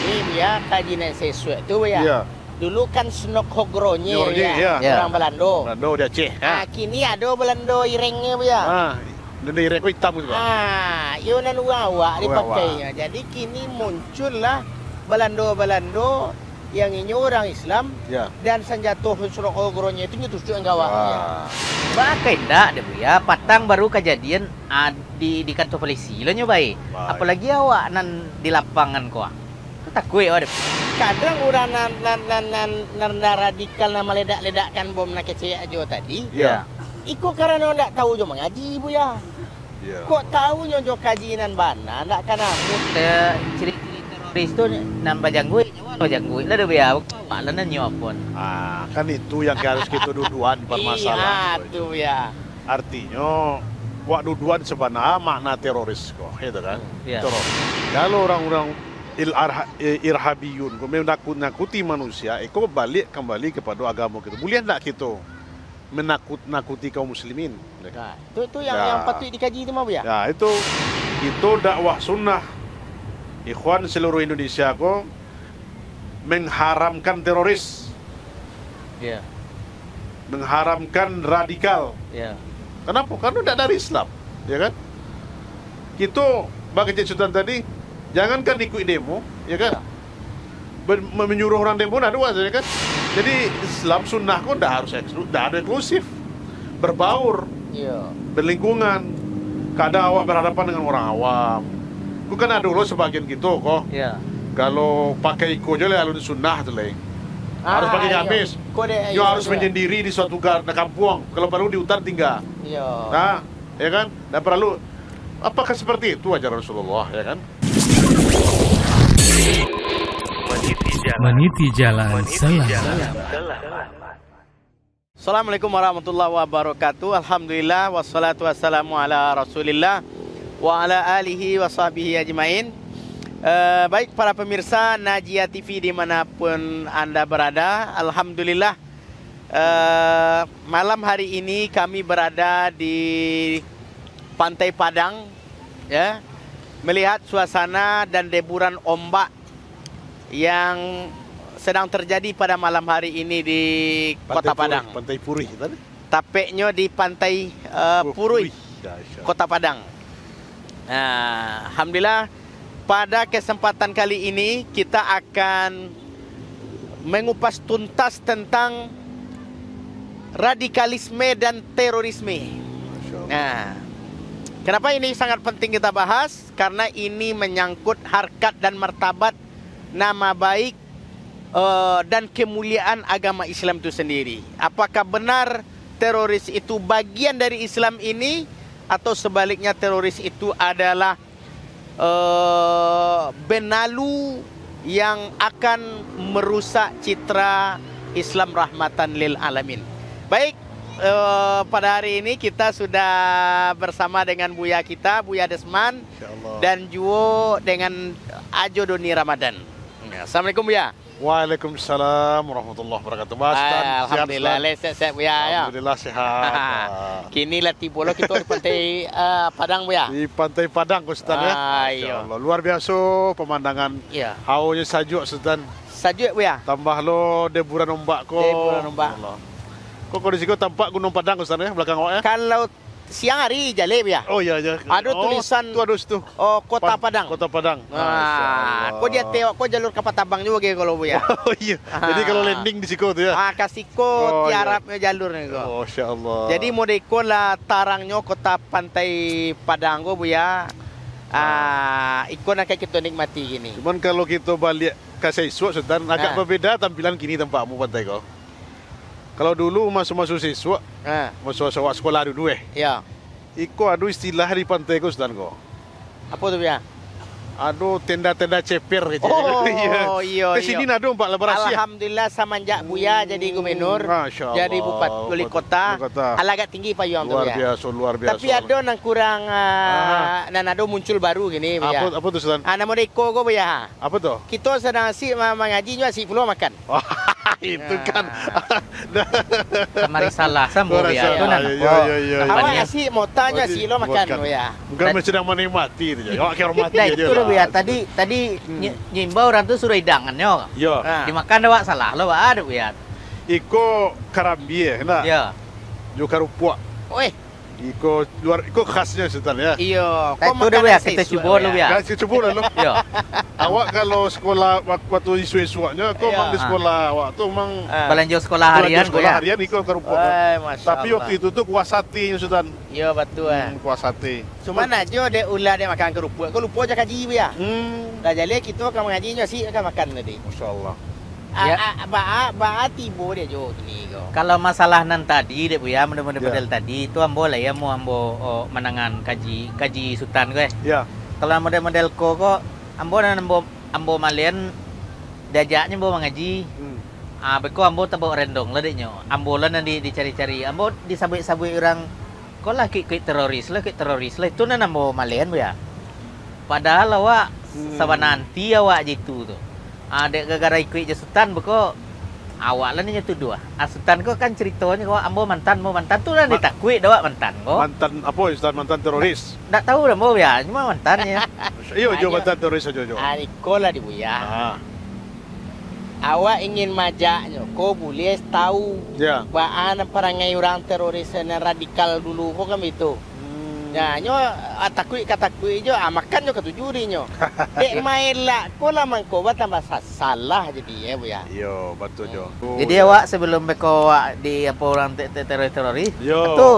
ini ya kaji naik sesuai tu ya. Iya. Dulu kan Snok Hogronye Iya. ya, orang Belando. Belando di Aceh. Kini ada Belando irengnya ya. Dan ireng ko hitam juga. Yun ang uwawa Uwawa. dipakainya. Jadi kini muncullah Belando yang ini orang Islam Ya. dan senjata Snok Hogronye itu nyetusuk yang gawaknya. Bakal enggak deh Bu ya. Patang baru kejadian di kantor polisi lo nyobai. Baik. Apalagi awak nan di lapangan kok. Takut ya deh. Kadang orang nan radikal nama ledak-ledakkan bom nak kecil aja tadi. Ya. Iko karena ndak tahu jo mengaji Bu ya. Ya. Kok tahu nyo kajian bana ndak kana Ciri-ciri teroris tu nambah janggui. Nyawa janggui lah deh Bu ya. Malah nan nyopon. Kan itu yang harus kita duduan permasalahan. Iya tuh ya. Artinya duduan sebenarnya makna teroris kok, gitu kan? Iya. Teroris. Kalau orang-orang irhabiyun, menakut-nakuti manusia, itu balik kembali kepada agama kita. Boleh tak kita menakut-nakuti kaum muslimin? Nah, itu yang patut dikaji itu mah Bu ya. Ya, itu dakwah sunnah. Ikhwan seluruh Indonesia kok mengharamkan teroris, Iya. mengharamkan radikal. Iya. Kenapa? Karena tidak dari Islam, ya kan? Kita bagi Cik Sultan tadi, jangankan ikut demo, ya kan? Menyuruh orang demo, ada ya kan? Jadi Islam sunnah kok tidak ada eksklusif, berbaur, Iya. berlingkungan. Kadang awak berhadapan dengan orang awam. Kau kan ada loh sebagian gitu kok. Iya. Kalau pakai iko aja lah alun sunnah tu lain. Harus pakai gamis. Yo harus menyendiri di suatu kampung. Kalau perlu di hutan tinggal. Iya. Nah, ya kan? Dan perlu. Apakah seperti itu ajaran Rasulullah, ya kan? Meniti jalan salah. Assalamualaikum warahmatullahi wabarakatuh. Alhamdulillah wassalatu wassalamu ala Rasulillah wa ala alihi wa sahbihi ajmain. Baik para pemirsa Najia TV dimanapun Anda berada, alhamdulillah malam hari ini kami berada di Pantai Padang, ya, melihat suasana dan deburan ombak yang sedang terjadi pada malam hari ini di Kota Padang. Pantai Purih tadi. Tapeknya di Pantai Purih, Kota Padang. Alhamdulillah, pada kesempatan kali ini kita akan mengupas tuntas tentang radikalisme dan terorisme. Nah, kenapa ini sangat penting kita bahas? Karena ini menyangkut harkat dan martabat, nama baik dan kemuliaan agama Islam itu sendiri. Apakah benar teroris itu bagian dari Islam ini, atau sebaliknya teroris itu adalah benalu yang akan merusak citra Islam rahmatan lil alamin. Baik, pada hari ini kita sudah bersama dengan Buya kita, Buya Desman, dan juga dengan Ajo Doni Ramadan. Assalamualaikum Buya. Waalaikumsalam warahmatullahi wabarakatuh. Alhamdulillah, sehat Buya. Alhamdulillah sehat. Kini latih bola kita di Pantai Padang Buya. Di Pantai Padang Ustaz ya. Iya. Allah, luar biasa pemandangan. Iya. Haunya sajuk Ustaz. Sajuk Buya. Tambah lo deburan ombak ko. Deburan ombak. Kok kondisi kau tampak Gunung Padang Ustaz ya belakang awak ya? Kalau siang hari jale Buya. Oh iya ya. Ada tulisan tuh. Kota Padang. Kota Padang. Kau dia tewak, kau jalur ke Patabang juga gitu kalau Buya. Oh iya. Jadi kalau landing di situ tuh ya. Kasiko iya. tiarapnya jalur nih kau. Oh, Masya Allah. Jadi modeko lah tarangnya Kota Pantai Padang kau Buya. Ikon akan kita nikmati gini. Cuman kalau kita balik ke siswa Sultan agak berbeda tampilan kini tempatmu pantai kau. Kalau dulu masuk siswa, masuk sekolah dulu Ya. Iko ada istilah di pantai kau Sultan kau. Apa tuh Buya? Aduh tenda-tenda ceper gitu. Oh iya. Ke sini ada Pak Lebarasi. Alhamdulillah semenjak Buya jadi gubernur, Masya Allah. jadi bupati wali kota, agak tinggi payung tuh ya. Luar biasa. Tapi ada yang kurang, dan ada muncul baru gini Buya. Apa tuh Sultan? Nama Deko kok Buya. Apa tuh? Kita sedang mengaji juga si pulau makan. Itu kan. Sama risalah sambo Gua ya. rasa, Itu nan ya, apa? ya, ya, Awak Namanya. asyik mau tanya Buat sih lo makan bukan. lo ya. Bukan sedang menikmati itu. Awak kira mati Nah aja. itu loh ya. Tadi nyimbau orang tuh suruh hidangannya. Ya. Ah. Dimakan awak salah lo ada ya. Iko karambi ya. Ya. Juga rupuak. Weh, Iko khasnya Sultan ya. iyo. Nah, itu dah ya kita coba lo ya. Kasih coba lah lo. Ya. Awak kalau sekolah waktu isu-isuannya, kau Iya. mang di sekolah awak tuh mang Belanja sekolah harian sekolah gue ya. harian iko kerupuak. Masya Tapi Allah. waktu itu tuh kuah sate Sultan. Iya betul. Kuah sate. Cuma aja dia ulah dia makan kerupuk. Kau lupa aja kaji ya. Dah jadi kita akan mengajinya sih akan makan tadi. Masya Allah. Ya. Ba tibo dia jo ni kau. Kalau masalah nan tadi deh bu ya, model-model Ya. model tadi itu ambo lah ya mau ambo menangan kaji sultan gue. Ya. Kalau model-model kok ambo dan ambo malian diajaknya ambo mengaji. Beko ambo tabok rendong lah deknya. Ambo lah nanti dicari-cari. Ambo disabui-sabui orang kok lah kik teroris lah itu nan ambo malian bu ya. Padahal awak sabananti awak jitu tuh. Dek gara-gara ikut je sultan beko awak lah nih tuduh. Sultan kok kan ceritanya kok ambo mantan tu lah ditakui dah mantan kok. Mantan apa Sultan mantan teroris. Tak tahu dah mau ya, cuma mantannya. Iyo jo mantan teroris aja jo. Ni kau lah dia ya. Ah. Awak ingin majaknya, kau boleh tahu Ya. baan perangai orang teroris dan radikal dulu kau kan itu. Ya, nyo takui jo, makan jo ketujuri nyo. Dek main lah, kau lah mangko buat tambah salah jadi ya bu ya. Iyo betul jo. Jadi awak sebelum beko awak di apa orang teroris Yo. itu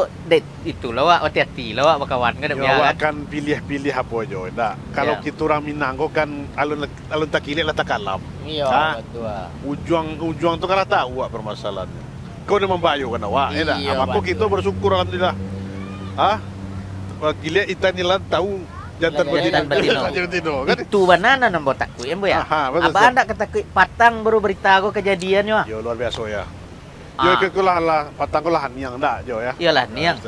itulah awak hati-hati lah awak berkawan kan Yo, ya awak kan. akan pilih-pilih apa jo. Nah, kalau Ya. kita orang Minang kok kan alun tak kilik lah tak kalam. Iya Ah. betul. Ujung tu kan tahu awak permasalahannya. Kau dah membayu kan awak, ya tak? Iya, Maka betul. kita bersyukur alhamdulillah. Kilik kita nilan tahu jantan Jantan betina. betina. Betina kan? Itu banana nombor takui bu ya. Aha, betul, Abah anda ketakui patang baru berita aku kejadiannya. Yo luar biasa ya. Yo kekulah lah patang kulah yang ndak jo ya. Iyalah niang.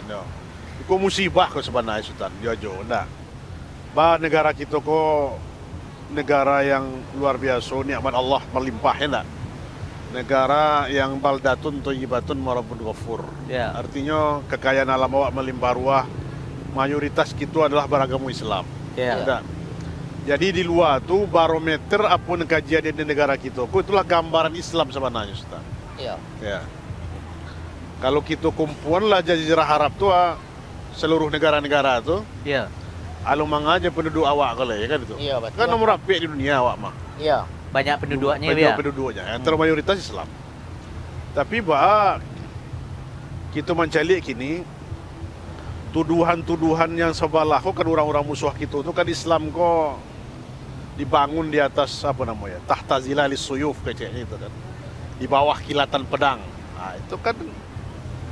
Iku musibah kau sebenarnya Sultan. Yo jo ndak. Negara kita ko negara yang luar biasa, nikmat Allah melimpah ya ndak. Negara yang baldatun thayyibatun marabun ghafur. Ya. Artinya kekayaan alam awak melimpah ruah. Mayoritas kita adalah beragama Islam. Ya. Ndak. Jadi di luar tu barometer apapun kajian di negara kita, itulah gambaran Islam sebenarnya Ustaz. Iya. Ya. Kalau kita kumpulan lah jazirah Arab tu seluruh negara-negara tu, Ya. alumang aja penduduk awak kalau ya kan itu. Iya, betul. Kan nomor apik di dunia awak mah. Iya. Banyak penduduknya Banyak ya. penduduknya, yang termayoritas Islam. Tapi kita mencalik kini tuduhan-tuduhan yang sebelah kok kan orang-orang musuh kita tu kan Islam kok dibangun di atas apa namanya tahta zilalis suyuf keceknya itu kan di bawah kilatan pedang. Itu kan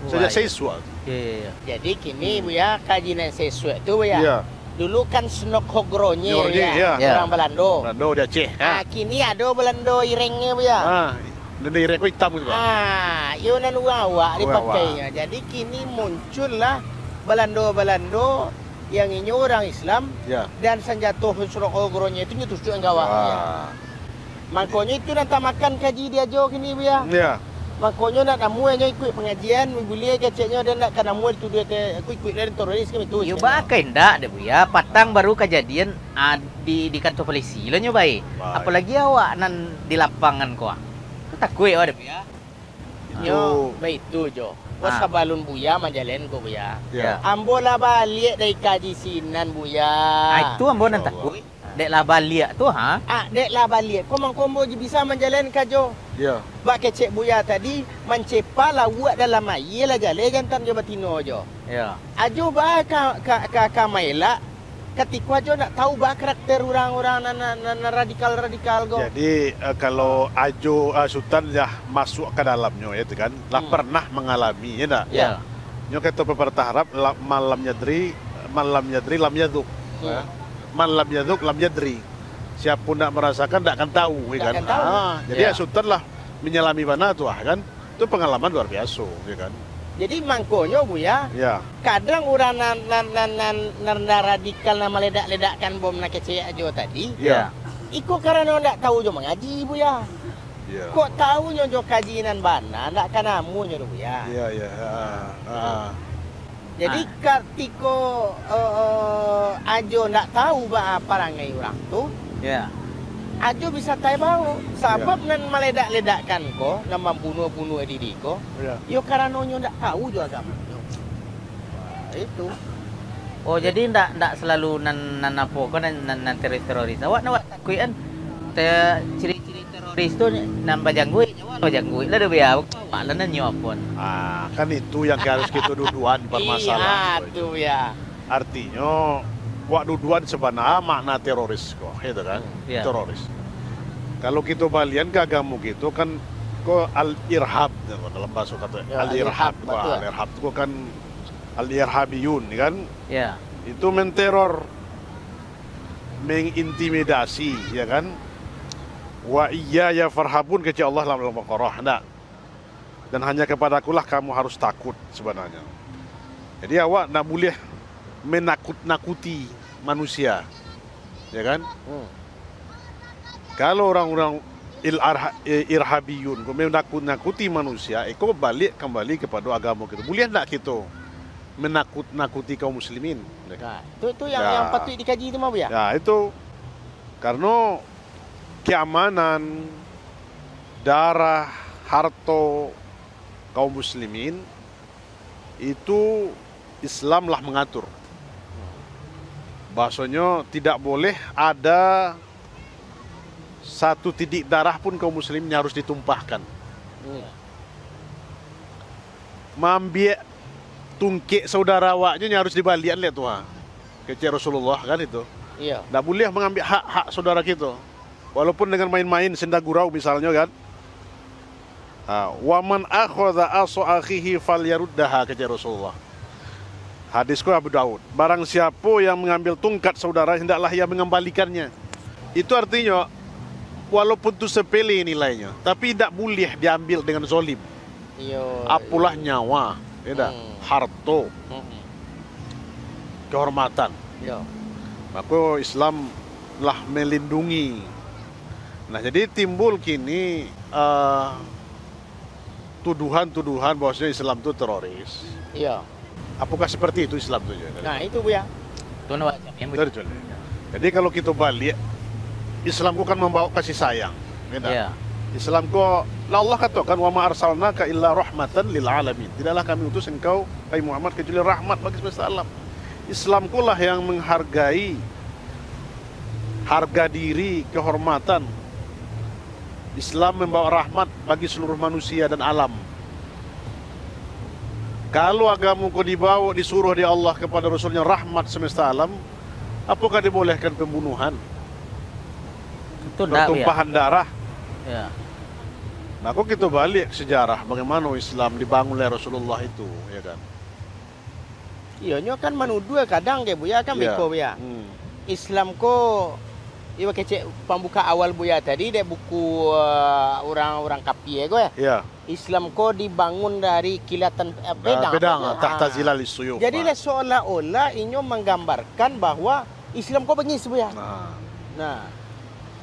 sejak sesuatu. Iya. Jadi kini bu ya kajian sesuatu tu bu ya. Iya. Dulu kan senok hogronya bu Hogronya, ya. iya. Orang Belanda. Belanda di Aceh. Kini ada Belanda irengnya bu ya. Dan dari rekor hitam gitu. Yo nan awak Uang dipakainya. Jadi kini muncullah Belanda yang ini orang Islam Ya. dan senjata senok hogronya itu nyetusuk yang gawaknya. Makanya itu nanti makan kaji dia jo kini bu ya. Ya. Makanya nak kamu yang ikut pengajian, boleh keceknya dan nak kamu itu dia ikut dari teroris kami tu. Yo bakai ndak deh bu ya. Patang baru kejadian di kantor polisi lah nyobai. Baik. Apalagi awak nan di lapangan kok. Takut ya deh bu ya. Yo, baik tu jo. Kau sabalun buya majalen ko buya. Ya. Ambo lah balik dari kaji sinan buya. Itu ambo nan takut. Dek lah balik tu ha. Dek lah balik. Kau mangkombo je bisa menjalan kajo. Ya. Bak kecek buya tadi mencepa lah buat dalam air lah jalan jantan jo batino jo. Ya. Ajo ba ka maila ketika ajo nak tahu ba karakter orang-orang na radikal-radikal go. Jadi kalau Ajo Sultan dah masuk ke dalamnya itu kan, lah pernah mengalami ya tak? Ya. Nyo kata pepatah Arab malam yadri lam yaduk. Ya. Man lam yaduk lam yadri. Siapa pun nak merasakan tak akan tahu ya kan. Tak akan tahu. Jadi Ya. Sultan lah menyelami mana tu kan. Itu pengalaman luar biasa ya kan. Jadi mangkonyo bu ya. Ya. Kadang orang nan radikal na meledak-ledakkan bom nak kecek ajo tadi. Ya. Iko karena ndak tahu jo mengaji bu ya. Ya. Kok tahu nyojo kajinan bana, ndak kan amu nyojo ya. Iya, iya. Jadi ketika ajo ndak tahu bah parangai orang tu, Ya. ajo bisa tay bau. Sebab nan meledak-ledakkan ko, nan membunuh-bunuh diri ko. Iya. Yo karena nyo ndak tahu jo agama. Itu. Oh, jadi ndak selalu nan apa kan nan teroris. Awak takuian ciri-ciri teroris tu nan bajanggui nyawa bajanggui lah dia awak lah nan nyopon. Kan itu yang harus kita duduan permasalahan. Iya, tuh ya. Artinya wak duduan sebenarnya makna teroris kok, gitu kan? Iya. Teroris. Kalau kita balian ke agama gitu kan kok al-irhab dalam bahasa kata Ya, al-irhab. betul. Al-irhab itu kan al-irhabiyun kan? Ya. Itu menteror, mengintimidasi, ya kan? Wa iya ya farhabun kecil Allah dalam Al-Baqarah. Nah, dan hanya kepadakulah kamu harus takut sebenarnya. Jadi awak nak boleh menakut-nakuti manusia, ya kan? Kalau orang-orang irhabiyun menakut-nakuti manusia, itu balik kembali kepada agama kita. Boleh tak kita menakut-nakuti kaum muslimin? Nah, itu yang patut dikaji itu mau ya. Ya itu karena keamanan darah harta kaum muslimin itu Islamlah mengatur. Bahasanya tidak boleh ada satu titik darah pun kaum muslimin harus ditumpahkan. Mambiak tungkik saudara awaknya harus dibalikan lihat tuh. Kecil Rasulullah kan itu. Iya. Tidak boleh mengambil hak-hak saudara kita. Walaupun dengan main-main senda gurau misalnya kan. Wa man akhadha asu akhihi falyaruddaha kata Rasulullah. Hadisku Abu Daud. Barang siapa yang mengambil tungkat saudara hendaklah ia mengembalikannya. Itu artinya walaupun itu sepele nilainya, tapi tidak boleh diambil dengan zolim. Iya. Apalah nyawa, tidak harta, kehormatan. Iya. Maka Islam lah melindungi. Nah jadi timbul kini tuduhan-tuduhan bahwasanya Islam itu teroris. Iya. Apakah seperti itu Islam itu? Nah, itu Bu ya. Tuan awak yang Jadi kalau kita balik, Islamku kan membawa kasih sayang. Ya. Islamku, Allah katakan wa ma arsalnaka illa rahmatan lil alamin. Tidaklah kami utus engkau hai Muhammad kecuali rahmat bagi semesta alam. Islamku lah yang menghargai harga diri, kehormatan. Islam membawa rahmat bagi seluruh manusia dan alam. Kalau agamamu dibawa, disuruh di Allah kepada Rasulnya rahmat semesta alam, apakah dibolehkan pembunuhan? Itu ndak ya. Pertumpahan darah? Ya. Maka kita balik sejarah bagaimana Islam dibangun oleh Rasulullah itu, ya kan? Iya, nyo kan menuduh kadang ke Bu ya kan beko Bu ya. Islam ko iwa kecek pembuka awal Bu ya tadi dia buku orang-orang kapi ya. Ya. Islam ko dibangun dari kilatan pedang. Pedang, tahta zilal suyuf. Jadi seolah-olah inyo menggambarkan bahwa Islam ko bengis Bu ya. Nah,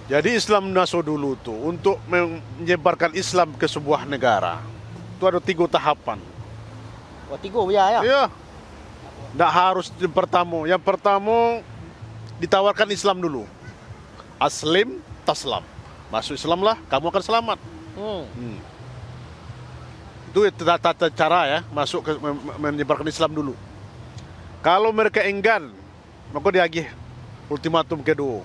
jadi Islam naso dulu tuh untuk menyebarkan Islam ke sebuah negara. Itu ada 3 tahapan. oh 3 Bu ya. Iya. Nggak harus yang pertama. Yang pertama ditawarkan Islam dulu. Aslim, taslam. Masuk Islam lah, kamu akan selamat. Itu tata cara ya, masuk ke menyebarkan Islam dulu. Kalau mereka enggan, maka diagih ultimatum kedua.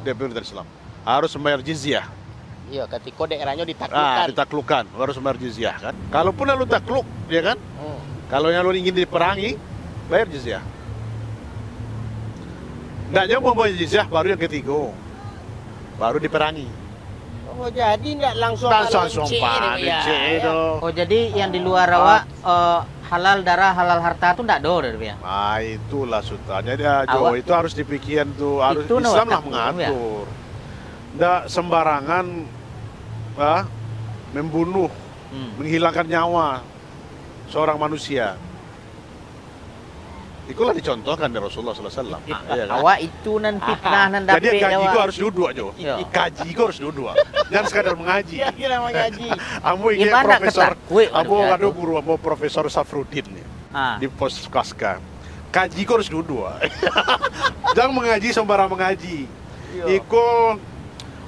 Dia perintah Islam. Harus membayar jizyah. Iya, ketika daerahnya ditaklukkan. Ditaklukkan, harus membayar jizyah kan. Kalaupun lalu takluk, ya kan? Kalau yang lu ingin diperangi, bayar jizyah. Ndaknya membayar jizyah baru yang ketiga. Baru diperangi. Oh, jadi enggak langsung Oh, jadi yang di luar awak halal darah, halal harta itu enggak do ya. Nah, itulah sultannya dia Jo, itu harus dipikirkan tuh, harus itu Islam lah ya? mengatur. Nggak sembarangan membunuh, menghilangkan nyawa seorang manusia. Itulah dicontohkan dari Rasulullah SAW. Iya kan? Awak itu nan fitnah nan Jadi dapet kaji awak. kau harus duduk aja. Iya. Kaji kau harus duduk. Jangan sekadar mengaji. Kira mengaji. Ambo ingin Gimana profesor. ketakwe, Ambo aduh, ada aduh. guru ambo Profesor Safrudin nih, di pos Kaska. Kaji kau harus duduk. Jangan mengaji sembarang mengaji. Iya. Iko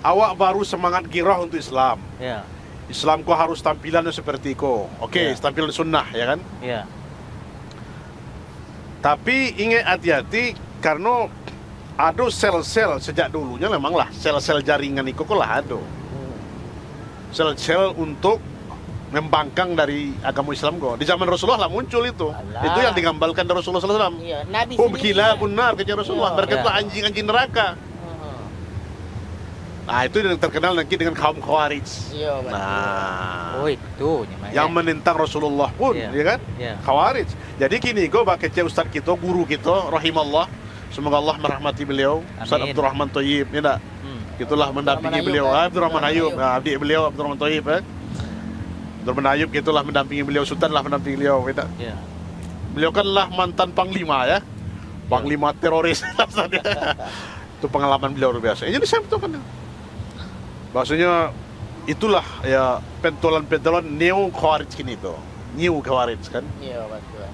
awak baru semangat girah untuk Islam. Ya. Islam kau harus tampilannya seperti iko. Oke, Iya. tampilan sunnah ya kan? Ya. Tapi ingat hati-hati karena ada sel-sel sejak dulunya memanglah sel-sel jaringan itu kok lah ada. Sel-sel untuk membangkang dari agama Islam kok. Di zaman Rasulullah lah muncul itu. Alah. Itu yang digambarkan dari Rasulullah SAW. Iya, Nabi Oh sendiri gila kan. benar kejar Rasulullah. Iya. Mereka Iya. itu anjing-anjing neraka. Nah itu yang terkenal nanti dengan kaum Khawarij. Iya, betul. Nah, Oh itu yang menentang Rasulullah pun, Iya. ya kan? Ya. Khawarij. Jadi kini gue pakai Ustaz kita, guru kita, rahimallah. Semoga Allah merahmati beliau. Ustaz Amin. Abdurrahman Thayyib, ya tak? Itulah mendampingi Abdurrahman beliau. Ayub, kan? Abdurrahman Ayub, Abdurrahman adik beliau Abdurrahman Thayyib. Abdurrahman Ayub itulah mendampingi beliau, Sultan lah mendampingi beliau, ya tak? Ya. Beliau kan lah mantan panglima ya. Panglima teroris. Itu pengalaman beliau luar biasa. Jadi saya betul kan. Maksudnya itulah ya pentolan-pentolan neo Khawarij kini itu. New Khawarij kan. Iya, betul.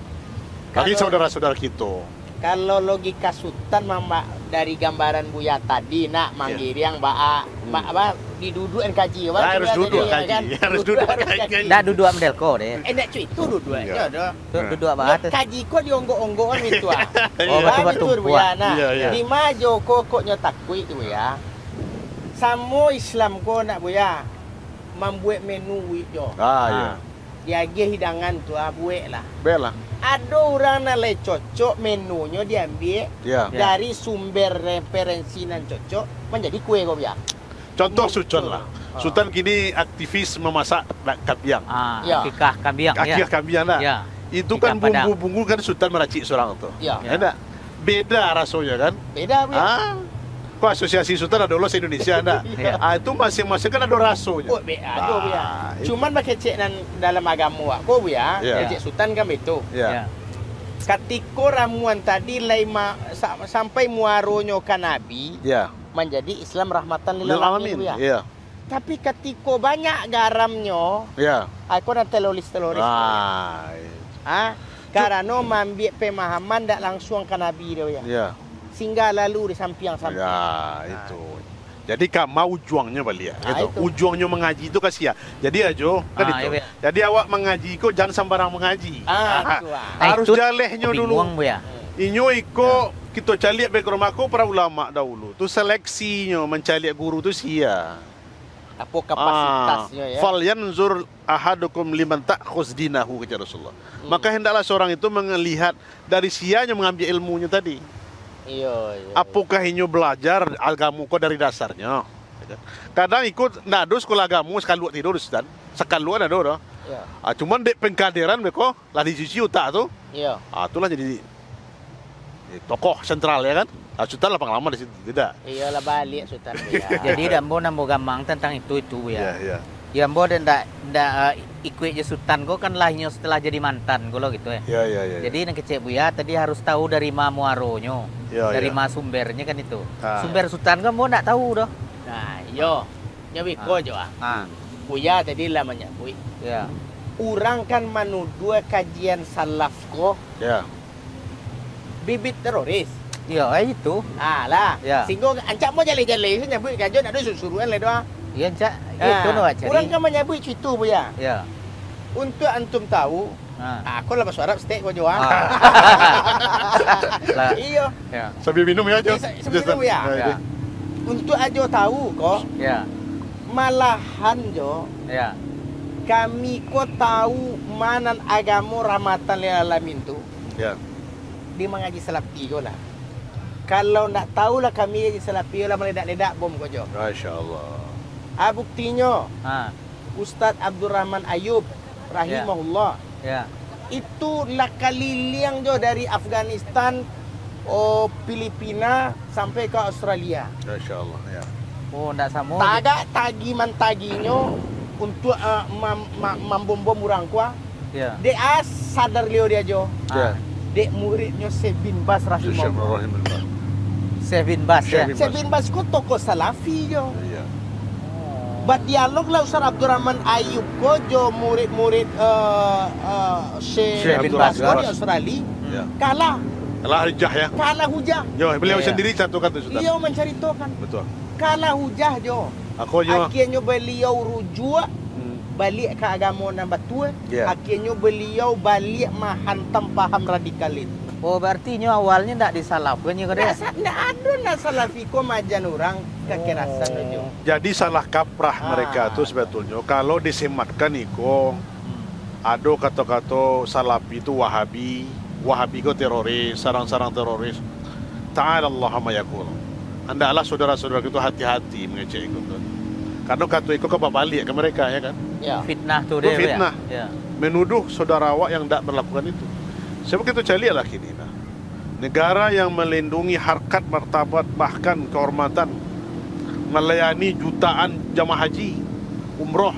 Bagi Kalau- saudara-saudara kita. Kalau logika Sultan mama dari gambaran Buya tadi nak manggil yang apa diduduk dan kaji Ah, harus duduk kaji. Harus duduk kaji. Dah duduk Amdelko deh. Nak cuy itu duduk Iya. aja dah. Tu duduk apa atas. Kaji kok dionggok-onggokan itu ah. Oh, Betul betul-betul puas. Buya nah. Iya, iya. Di majo kokoknya takui itu ya. Samo Islam ko nak Buya membuat menu jo. Ah, ya. Dia hidangan tu buat lah. Bela. Ada orang nak le cocok menunya diambil Ya. dari sumber referensi nan cocok menjadi kue kau ya. Contoh Sultan lah. Ah. Sultan kini aktivis memasak kambiang. Ya. Kikah kambing Akikah ya. kambiang lah. Ya. Itu Ikan kan padang. bumbu-bumbu kan Sultan meracik seorang tuh. Ya. Ya enggak? Beda rasanya kan? Beda ya. Ah. Kok asosiasi Sultan ada ulos Indonesia enggak? Iya. Ah itu masing-masing kan ada rasanya. Oh, beda tu ya. itu. Cuman pakai cek nan dalam agama kau ya. Ya. Cek sultan kan itu. Ya. Ya. Ketika ramuan tadi sampai muaronyo kan Nabi Ya. menjadi Islam rahmatan lil Lil alamin alamin. ya. Iya. Tapi ketika banyak garamnya, Ya. aku nak teroris-teroris. Ah. Ah, karena membiak pemahaman tak langsung ke Nabi dia ya. Ya. Sehingga lalu di samping-samping. Ya, itu. Jadi kak mau ujuangnya balik ya. Nah, Gitu. itu. Ujuangnya mengaji itu kasih ya. Jadi ajo kan Ah, itu. iya, iya. Jadi awak mengaji kok jangan sembarang mengaji. Ah, itu ah. Harus itu jalehnya dulu. bingung Bu ya. Inyo iko kita caliak back rumahku para ulama dahulu. Tu seleksinya mencaliak guru tu sia. Apa kapasitasnya ya? Fal yanzur ahadukum liman ta'khuz dinahu kata Rasulullah. Maka hendaklah seorang itu melihat dari sianya mengambil ilmunya tadi. Iya, iya. Apakah inyo belajar agama kau dari dasarnya? Kadang ikut nado sekolah agama sekali tidur Ustaz. Sekali ada doh. Iya. Cuman dek pengkaderan beko lah di sisi utak tu. Iya. Itulah jadi tokoh sentral ya kan. Sultan lah pengalaman di situ tidak. Iyalah balik sultan ya. Jadi dambo nambo gamang tentang itu Bu ya. Iya. Ya ambo dan ndak ikut je sultan ko kan lahnya setelah jadi mantan ko lo gitu ya. Iya. Jadi nak kecek Buya tadi harus tahu dari ma muaronyo. Ya, Dari ya. ma sumbernya kan itu. Ah. Sumber sultan kan ambo ndak tahu doh. Nah, yo. Nyawi ko jo ah. Ah, Buya tadi lah menyebut. ya. Orang kan menuduh kajian salaf ko Ya. bibit teroris. Ya, itu. Ah lah. Ya. Sehingga ancak mau jale-jale saya nyebut kajian ada suruhan le doa. Iya, Cak. Itu no cari. Orang kan menyebut itu Buya. Ya. Untuk antum tahu, Ah. aku lah bahasa Arab steak ko jo ah. Lah, Iya. ya. Sambil minum ya, Jo. Sambil minum, ya? Ya. Untuk ajo tahu kok, Ya. malahan jo Ya. kami kok tahu mana agama rahmatan lil alamin tu Ya. di mengaji salafi ko lah. Kalau nak tahu lah kami ngaji salafi lah meledak-ledak bom ko jo. Masya Allah. Buktinya Ah. Ustadz Abdurrahman Ayub rahimahullah Ya. itu lah keliling jo dari Afghanistan, Filipina sampai ke Australia. Masya Allah. Ya. Oh, ndak sama. Tagak tagi-mantaginya untuk membom-bom orang kuah. Ya. Dia sadar leo dia jo. Ya. dek muridnya Syekh bin Bas rahimahullah. Syekh bin Bas ya. Syekh bin Bas ko tokoh salafi jo. Iya. Bat dialog lah Ustaz Abdurrahman Ayub ko jo murid-murid Syekh bin Bas ko di Australia. Iya. Kalah Hujah ya. kalah hujah. Yo, beliau Iya. sendiri satukan tu Ustaz. Beliau menceritakan Betul. kalah hujah jo. Aku yo. Akhirnya beliau rujuk balik ke agama yang betul. Ya. Akhirnya beliau balik menghantam paham radikal itu. Oh, berarti nyo awalnya ndak disalahkan ya kada? Nggak ada nak salafi ko majan orang kekerasan jo. Jadi salah kaprah mereka tu sebetulnya kalau disematkan iko ada kata-kata salafi itu wahabi, wahabi ko teroris, sarang-sarang teroris. Ta'ala Allah ma yaqul. Hendaklah saudara-saudara itu hati-hati mengecek itu. Karena kata iko ke balik ke mereka ya kan. Ya. Fitnah tu Itu dia. fitnah. Ya. Menuduh saudara awak yang tidak melakukan itu. Sebab kita cari lah kini nah. Negara yang melindungi harkat martabat bahkan kehormatan melayani jutaan jamaah haji umroh.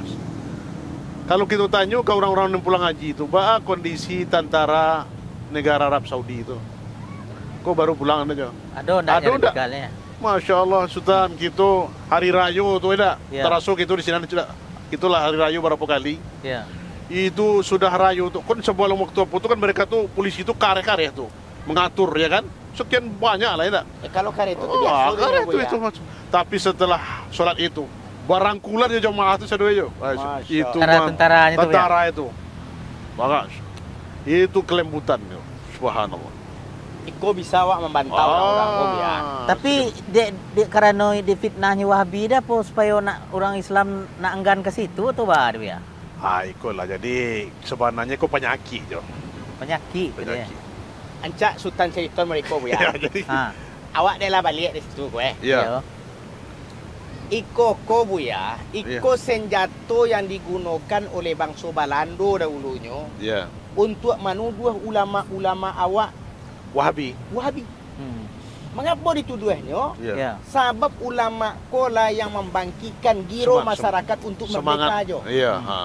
Kalau kita tanya ke orang-orang yang pulang haji itu, bah kondisi tentara negara Arab Saudi itu, kok baru pulang aja? Ada ndak Ada ndak? radikalnya? Masya Allah, Sultan kita hari raya tu ada. Ya. Terasuk itu di sini sudah. Itulah hari raya berapa kali? Ya. Itu sudah rayu tuh kan sebelum waktu itu kan mereka tuh polisi itu kare-kare tuh mengatur ya kan sekian banyak lah ya. Kalau kare itu Oh, kare Bu, itu itu. Tapi setelah sholat itu barangkulan ya jamaah itu sadoi yo. Masya Itu Allah. Tentaranya tuh, tentara itu. Bagus. Itu kelembutan yo. Subhanallah. Iko bisa wak membantah orang-orang ko ya. Tapi karena di fitnahnya Wahabi dah po supaya nak orang Islam nak enggan ke situ atau bah dia? Ikolah jadi sebenarnya kok penyakit jo. Penyakit dia. Penyakit. Ancak Sultan cerita mereka Bu Ya, ya. jadi Ha. Awak dah lah balik di situ gue. ya. Iko ko Bu ya. Iko senjata yang digunakan oleh bangsa Balando dahulunya Ya. untuk menuduh ulama-ulama awak Wahabi. Wahabi. Hmm. Mengapa dituduhnya? Ya. Ya. Sebab ulama kola yang membangkitkan giro Semangat- masyarakat untuk merdeka aja. Iya, ha.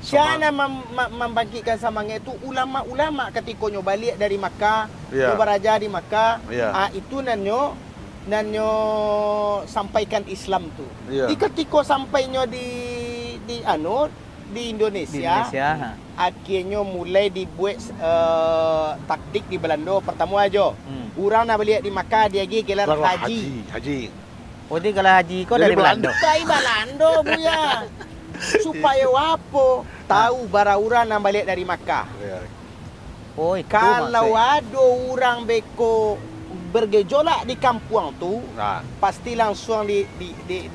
Siapa membangkitkan semangat itu ulama-ulama ketika nyo balik dari Makkah, Ya. nyo beraja di Makkah, Ya. itu nanyo sampaikan Islam tu. Ya. Di ketika sampainya di di Di Indonesia, Indonesia. Ha. akhirnya mulai dibuat taktik di Belanda pertama aja. Hmm. Orang nak balik di Makkah dia pergi gelar Lalu haji. Haji. Oh, dia kalau haji kau Dari dari Belanda. Kai Balando Buya. Supaya apa? Tahu bara orang nak balik dari Makkah. Ya. Oh, itu Kalau maksud. ada orang beko bergejolak di kampung tu, Nah, pasti langsung di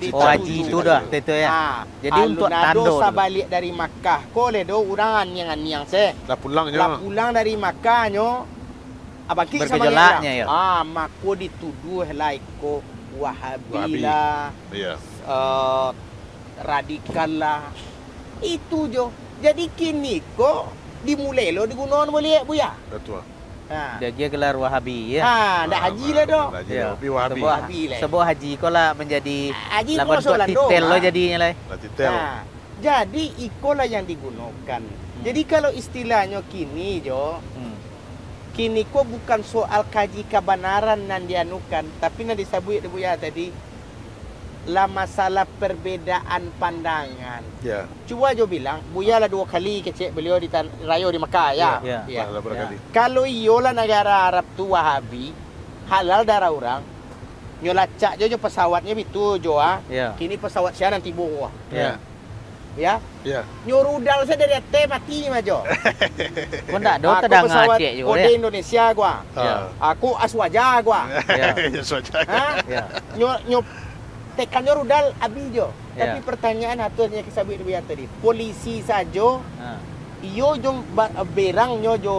Oh, haji itu dah itu ya. Jadi untuk tanda sa dulu. balik dari Makkah, kole do orang anyang se. dah pulangnya. Lah pulang dari Makkah nyo abang ki sama Bergejolaknya, ya. mako dituduh laiko Wahabi Wahabi. lah, Iya. radikal lah. Itu jo. Jadi kini kok dimulai lo digunakan boleh Buya. Betul. Ha. Dia gelar Wahabi ya. Ha, dah haji lah do. Haji Ya. Wahabi, Wahabi. Sebuah, Wahabi lah. sebuah haji kau lah menjadi Haji lah kau masuk bentuk Belanda. titel lo jadinya lah. Lah titel. Nah, jadi ikolah yang digunakan. Jadi kalau istilahnya kini jo, Hmm. kini kok bukan soal kaji kebenaran nan dianukan, tapi nan disebut dia Buya tadi lah masalah perbedaan pandangan. Ya. Cuba jo bilang, Buya lah 2 kali kecek beliau di Rayo di Makkah ya. Ya. Ya. Lah berkali. Kalau iyolah negara Arab tu Wahabi, halal darah orang, nyolacak jo pesawatnya itu jo ah. Ya. Kini pesawat saya nanti bawa. Ya. Ya. Ya. Nyorudal saya dari atas mati majo. Kau tak ada tedang acek juga kode ya. Indonesia gua. Ya. Aku aswaja gua. Ya. Ya saja. Ha? Ya. Nyo tekan nyorudal abi jo. Ya. Tapi pertanyaan hatunya kisabit dia tadi. Polisi sajo Ha. iyo jo berang nyo jo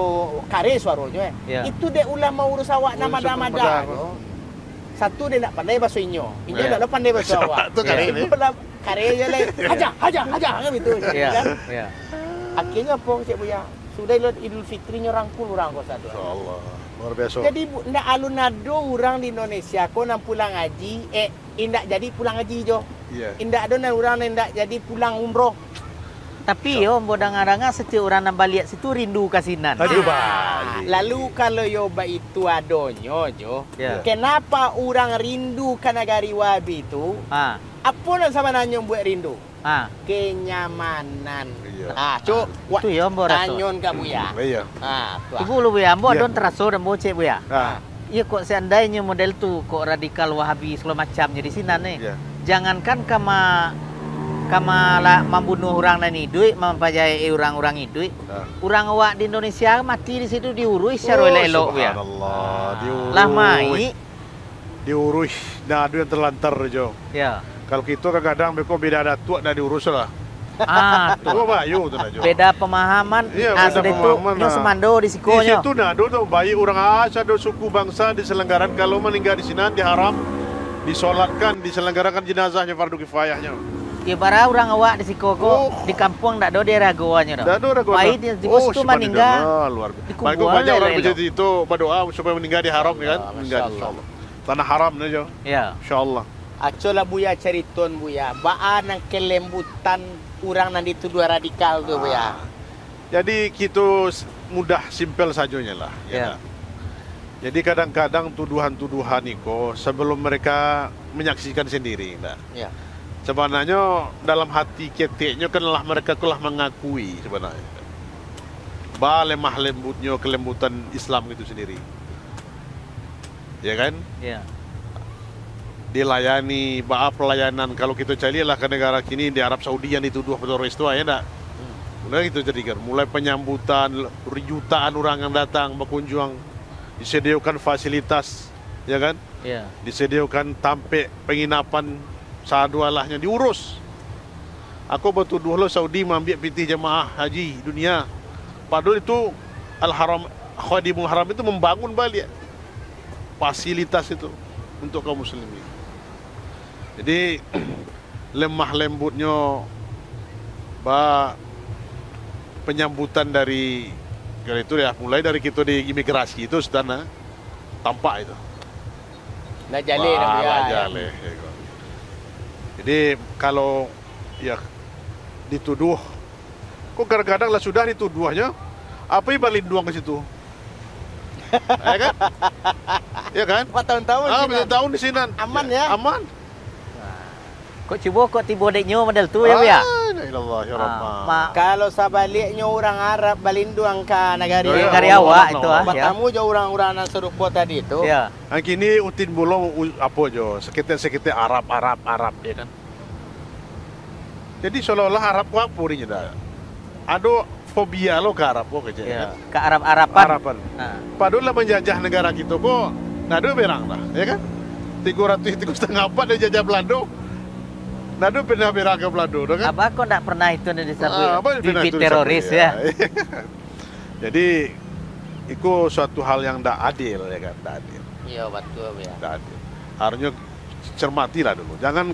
kare suaronyo Ya. Itu de ulama urus awak Urus nama-nama. nama. Satu dia nak pandai bahasa inyo. Inyo Ya. nak pandai bahasa awak. Tu kare ni. Itu lah kare je lah. Haja kan gitu. Ya. Kan? Ya. Akhirnya apa Cik Buya? Sudah Idul Fitri nyo rangkul orang kau satu. Allah. Luar biasa. Jadi ndak alun ado orang di Indonesia kau nak pulang haji, indak jadi pulang haji jo. Iya. Indak ada orang indak jadi pulang umroh. Tapi yo ambo dengar-dengar setiap orang nambah lihat situ rindu kasinan. Aduh, Ah, balik. lalu kalau yoba itu adonyo jo, Ya. kenapa orang rindu ke negari Wabi itu? Ah, Apa yang sebenarnya buat rindu? ah. Kenyamanan. Iya. Cuk, Itu ya ambo rasa. tanyon ka buya. Iya. Tuh. Ibu lu ya, ambo Iya. don terasa dan ambo cek bu ya. Ah, Iya kok seandainya model tuh kok radikal Wahabi segala macamnya di sini nih. iya. Jangankan kama lah membunuh orang dan hidup, mempajai orang-orang hidup. Ah. Orang awak di Indonesia mati di situ diurui secara elok ya. Subhanallah, diurui. Lah mai. Diurui. Nah, ada yang terlantar jo. Ya. Kalau kita kadang-kadang mereka beda datuk dah diurus lah. Ah, Itu bayu tu nak jo. beda pemahaman. Iya, beda Asli itu pemahaman, nyo ah. semando di Di sikonya. situ nak tu bayi orang asal suku bangsa diselenggaran kalau meninggal di sini diharam disolatkan, diselenggarakan jenazahnya fardu kifayahnya. Ya bara orang awak di siko Oh. kok di kampung ndak ada daerah goanya Dan dah. ada orang Baik di situ tu meninggal. luar biasa. Dikubur Baik banyak orang elok. begitu itu berdoa supaya meninggal di haram kan? Allah, Meninggal Masya insyaallah. Tanah haram ni jo. Ya. Insyaallah. Acola buya ceriton buya. Baan nang kelembutan orang nan dituduh radikal tu buya. Jadi kita mudah simpel sajonya lah. Ya. tak? Jadi kadang-kadang tuduhan-tuduhan itu sebelum mereka menyaksikan sendiri. Tak? Ya. Sebenarnya dalam hati keteknya kanlah mereka telah mengakui sebenarnya. Lemah lembutnya kelembutan Islam itu sendiri. Ya kan? Ya. Dilayani, pelayanan. Kalau kita carilah ke negara kini di Arab Saudi yang dituduh teroris itu ya tak? Mulai itu jadi kan, mulai penyambutan jutaan orang yang datang berkunjung, disediakan fasilitas, ya kan? Ya. Disediakan tampik penginapan seadualahnya diurus. Aku bertuduh lo Saudi mengambil pitih jemaah haji dunia. Padahal itu Al-Haram Khadimul Haram itu membangun balik fasilitas itu untuk kaum muslimin. Jadi lemah lembutnya penyambutan dari kalau itu ya mulai dari kita di imigrasi itu sudah tampak itu. Nah jale dah buya. Jale. Jadi kalau ya dituduh, kok kadang-kadang lah sudah dituduhnya, apa yang balik doang ke situ? Ya kan? Ya kan? 4 tahun-tahun sih, Nan. Tahun di sini. Aman ya? Aman. Kok cuba kok tiba deknyo model tu ya bu ya. La ilallah ya Rabbah. Kalau sebaliknya orang Arab balinduang ke negara Ya, Negara Allah, awak Allah, itu ah. Ya. Bertamu je orang-orang yang serupa tadi itu. Ya. Yang kini utin bolong apa jo, sekitar Arab ya kan. Jadi seolah-olah Arab ku apa ini dah. Ada fobia lo ke Arab kok aja Ya. kan. Ke Arab-Araban. Araban. Nah. Padahal lah menjajah negara kita kok nado berang lah, ya kan? 300 apa dia jajah Belanda. Nado pernah berang ke Belanda, dah kan? Abah kok ndak pernah itu apa disebut pernah bibit itu teroris disebut, ya. Jadi itu suatu hal yang tidak adil ya kan, tidak adil, Iya betul ya. tidak adil. Harusnya cermatilah dulu, jangan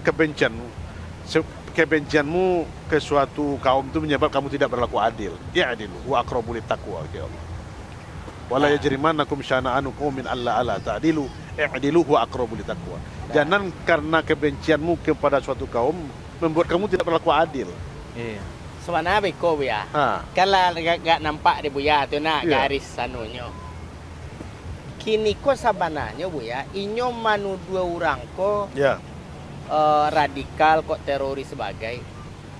kebencianmu ke suatu kaum itu menyebabkan kamu tidak berlaku adil. Ya adil, wa aqrabu littaqwa ya Allah. Wala yajrimannakum syana'anu qaumin alla ta'dilu i'dilu wa aqrabu littaqwa. Jangan karena kebencianmu kepada suatu kaum membuat kamu tidak berlaku adil. Iya. Sebenarnya beko buya. Ha. Kalau gak nampak di buya tu nak Ya. garis sanunyo. Kini ko sebenarnya buya, inyo manu dua orang ko Ya, radikal kok teroris sebagai.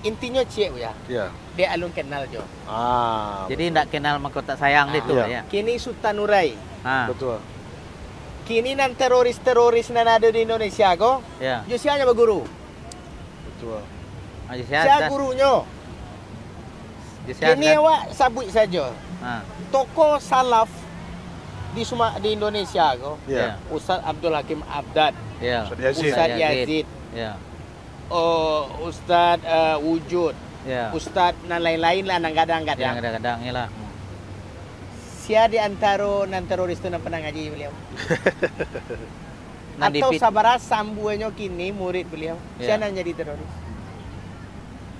Intinya cie buya. ya. Dia alun kenal jo. Jadi ndak kenal maka tak sayang dia tu Iya. ya. Kini Sultan Nurai. Ha. Betul. Kini nan teroris nan ada di Indonesia ko. Ya. Jo sianya berguru. Betul. Aja Sia gurunya. Kini awak sabut saja. Ha. Tokoh salaf di Indonesia ko. Ya. Ustaz Abdul Hakim Abdad, Ya. Ustaz Yazid. Ustaz Yazid, Ya. Ustaz Wujud, Ya. Ustaz dan lain-lain lah nang Yang kadang-kadang. kadang-kadang yalah. Sia di antara nan teroris tu nan pernah ngaji beliau. Nan Atau dipit. sabara sambuannya kini murid beliau. Sia Ya. nan jadi teroris.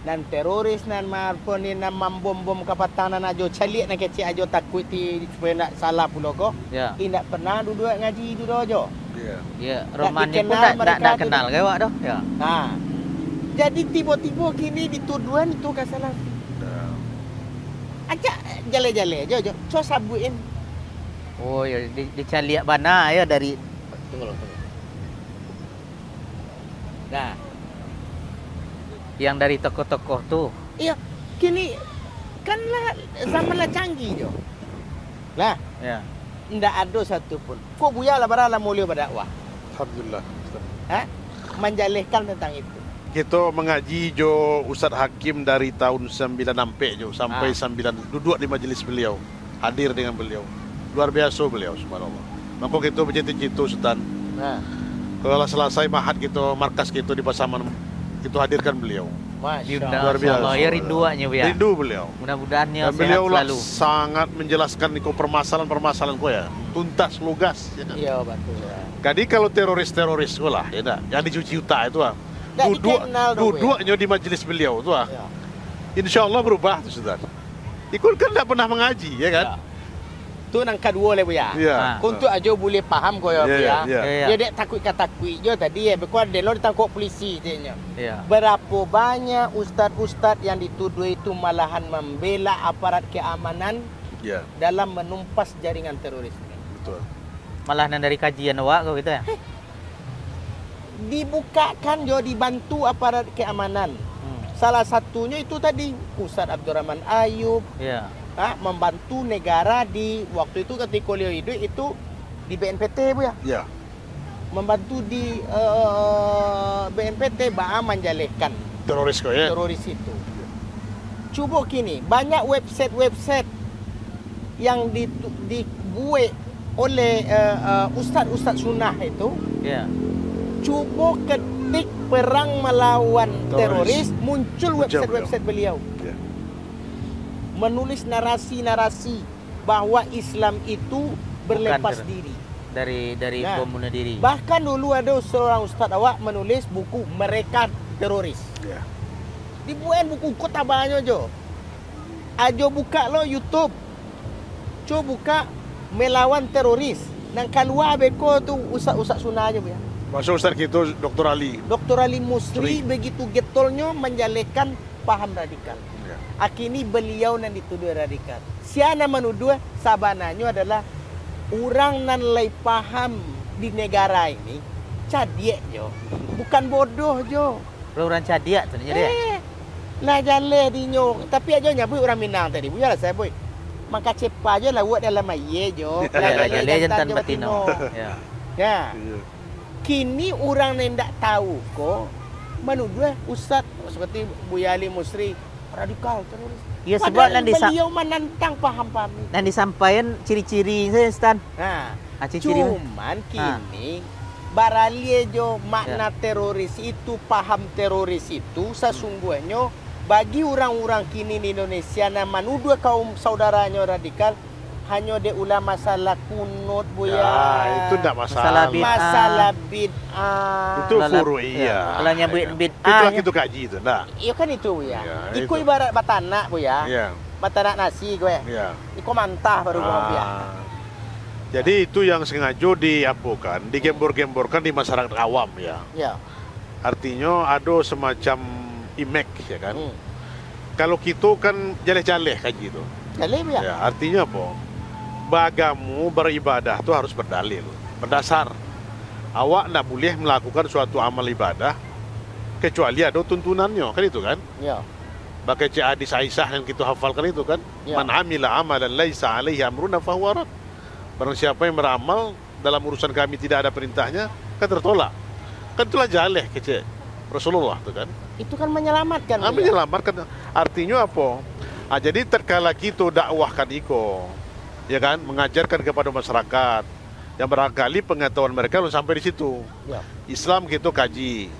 Nan teroris nan marpon ni nan mambom-bom kapatanan ajo calik nak kecil ajo takut ti supaya nak salah pula ko. Ya. Tidak pernah duduk ngaji duduk ajo. Ya. Ya, Roman ni pun dikenal ndak mereka tu kenal ke awak dah. Ya. Nah, jadi tiba-tiba kini dituduhan itu ke salah. Ajak jale-jale aja, coba sabuin. Oh ya, dicari bana ya dari. Tunggu. Nah, yang dari tokoh-tokoh tuh. Iya, kini kan lah zaman lah canggih jo. Lah, Ya. ndak ada satu pun. Kok Buya lah barang lah mulia berdakwah. Alhamdulillah. Hah? Menjalihkan tentang itu. Kita mengaji jo Ustadz Hakim dari tahun 9 sampai jo sampai 9 duduk di majelis beliau, hadir dengan beliau. Luar biasa beliau, subhanallah. Maka kita bercita-cita Sultan. Nah, Kalau selesai mahat kita, markas kita di Pasaman, itu hadirkan beliau. Masya Luar biasa. Allah, ya rinduannya ya. Rindu beliau. Mudah-mudahan ya Dan sehat beliau lah selalu. sangat menjelaskan niko permasalahan-permasalahan ko ya, tuntas lugas. Ya, tak? Iya betul. Ya. Jadi kalau teroris lah, ya tak? Yang dicuci utak itu ah. Nggak dikenal dong, Duduknya di majelis beliau itu ah. Ya. Insya Allah berubah tuh Sultan. Ikut kan tidak pernah mengaji, ya kan? Tu nang kedua le Buya. Iya. Untuk aja boleh paham kau ya Iya, Buya. iya. Iya. Dia dek takut jo tadi ya, bekor delo ditangkap polisi dia. Iya. Berapa banyak ustadz-ustadz yang dituduh itu malahan membela aparat keamanan Ya, dalam menumpas jaringan teroris ini. betul. Malah dari kajian awak kau gitu ya. Dibukakan jo dibantu aparat keamanan. Salah satunya itu tadi Ustadz Abdurrahman Ayub Iya. membantu negara di waktu itu ketika beliau hidup itu di BNPT Bu ya. Ya, Membantu di BNPT menjalihkan teroris kok ya. teroris itu. Coba kini banyak website yang dibuat oleh ustadz-ustadz sunnah itu. Iya. Coba ketik perang melawan Teroris. teroris, muncul website beliau. Ya. Menulis narasi-narasi bahwa Islam itu berlepas Bukan diri. Dari Nah. bom bunuh diri. Bahkan dulu ada seorang ustadz awak menulis buku Mereka Teroris. Ya. Dibuat buku kota banyak jo. Ajo buka lo YouTube. Coba buka melawan teroris. Nang keluar beko tu ustaz-ustaz sunnah aja Bu ya. Masuk Ustaz kita Dr. Ali. Dr. Ali Musri begitu getolnya menjalekan paham radikal. Ya. Akini beliau yang dituduh radikal. Siana menuduh sabananya adalah orang nan lai paham di negara ini cadiek jo. Bukan bodoh jo. Orang cadiak tu dia. Lah jale dinyo. Tapi aja nyabui orang Minang tadi. Bu ya lah saya boy. Maka cepat aja lah buat dalam aye jo. Ya, jale jantan Jawa batino. Timur. Ya. Ya. Iya. Kini orang yang tak tahu kok menuduh Ustaz seperti Buya Ali Musri radikal teroris. Ya sebab Padahal nan beliau menantang paham-paham ini. dan disampaikan ciri-ciri saya Stan. Nah, Ciri-ciri. cuman kini baralie jo makna teroris itu, paham teroris itu sesungguhnya bagi orang-orang kini di Indonesia yang menuduh kaum saudaranya radikal hanya de ulama masalah kunut Buya. Ya, itu enggak Masalah masalah. bid'ah. Masalah bid'ah. Itu furu iya. Kalau nyebut bid'ah, Itulah ya. kita kaji itu, enggak? Iya kan itu Buya. Ya, Iko itu. ibarat batanak Buya. Iya. Batanak nasi gue. Iya. Iko mantah baru gua Buya. Jadi itu yang sengaja diapukan, digembor-gemborkan di masyarakat awam ya. Ya. Artinya ada semacam image ya kan. Hmm. Kalau kita kan jaleh-jaleh kaji itu. Jadi Buya. Ya, artinya apa? Bagamu beribadah itu harus berdalil, berdasar. Awak tidak boleh melakukan suatu amal ibadah kecuali ada tuntunannya, kan itu kan? Ya. Pakai hadis Aisyah yang kita hafalkan itu kan? Ya. Man amila amalan laisa alaihi amruna fahuwa rad. Barang siapa yang beramal dalam urusan kami tidak ada perintahnya, kan tertolak. Kan itulah jaleh kecil Rasulullah itu kan? Itu kan menyelamatkan. Buya. Menyelamatkan. Artinya apa? Jadi terkala kita dakwahkan iko, ya kan, mengajarkan kepada masyarakat yang barangkali pengetahuan mereka belum sampai di situ. Ya. Islam kita kaji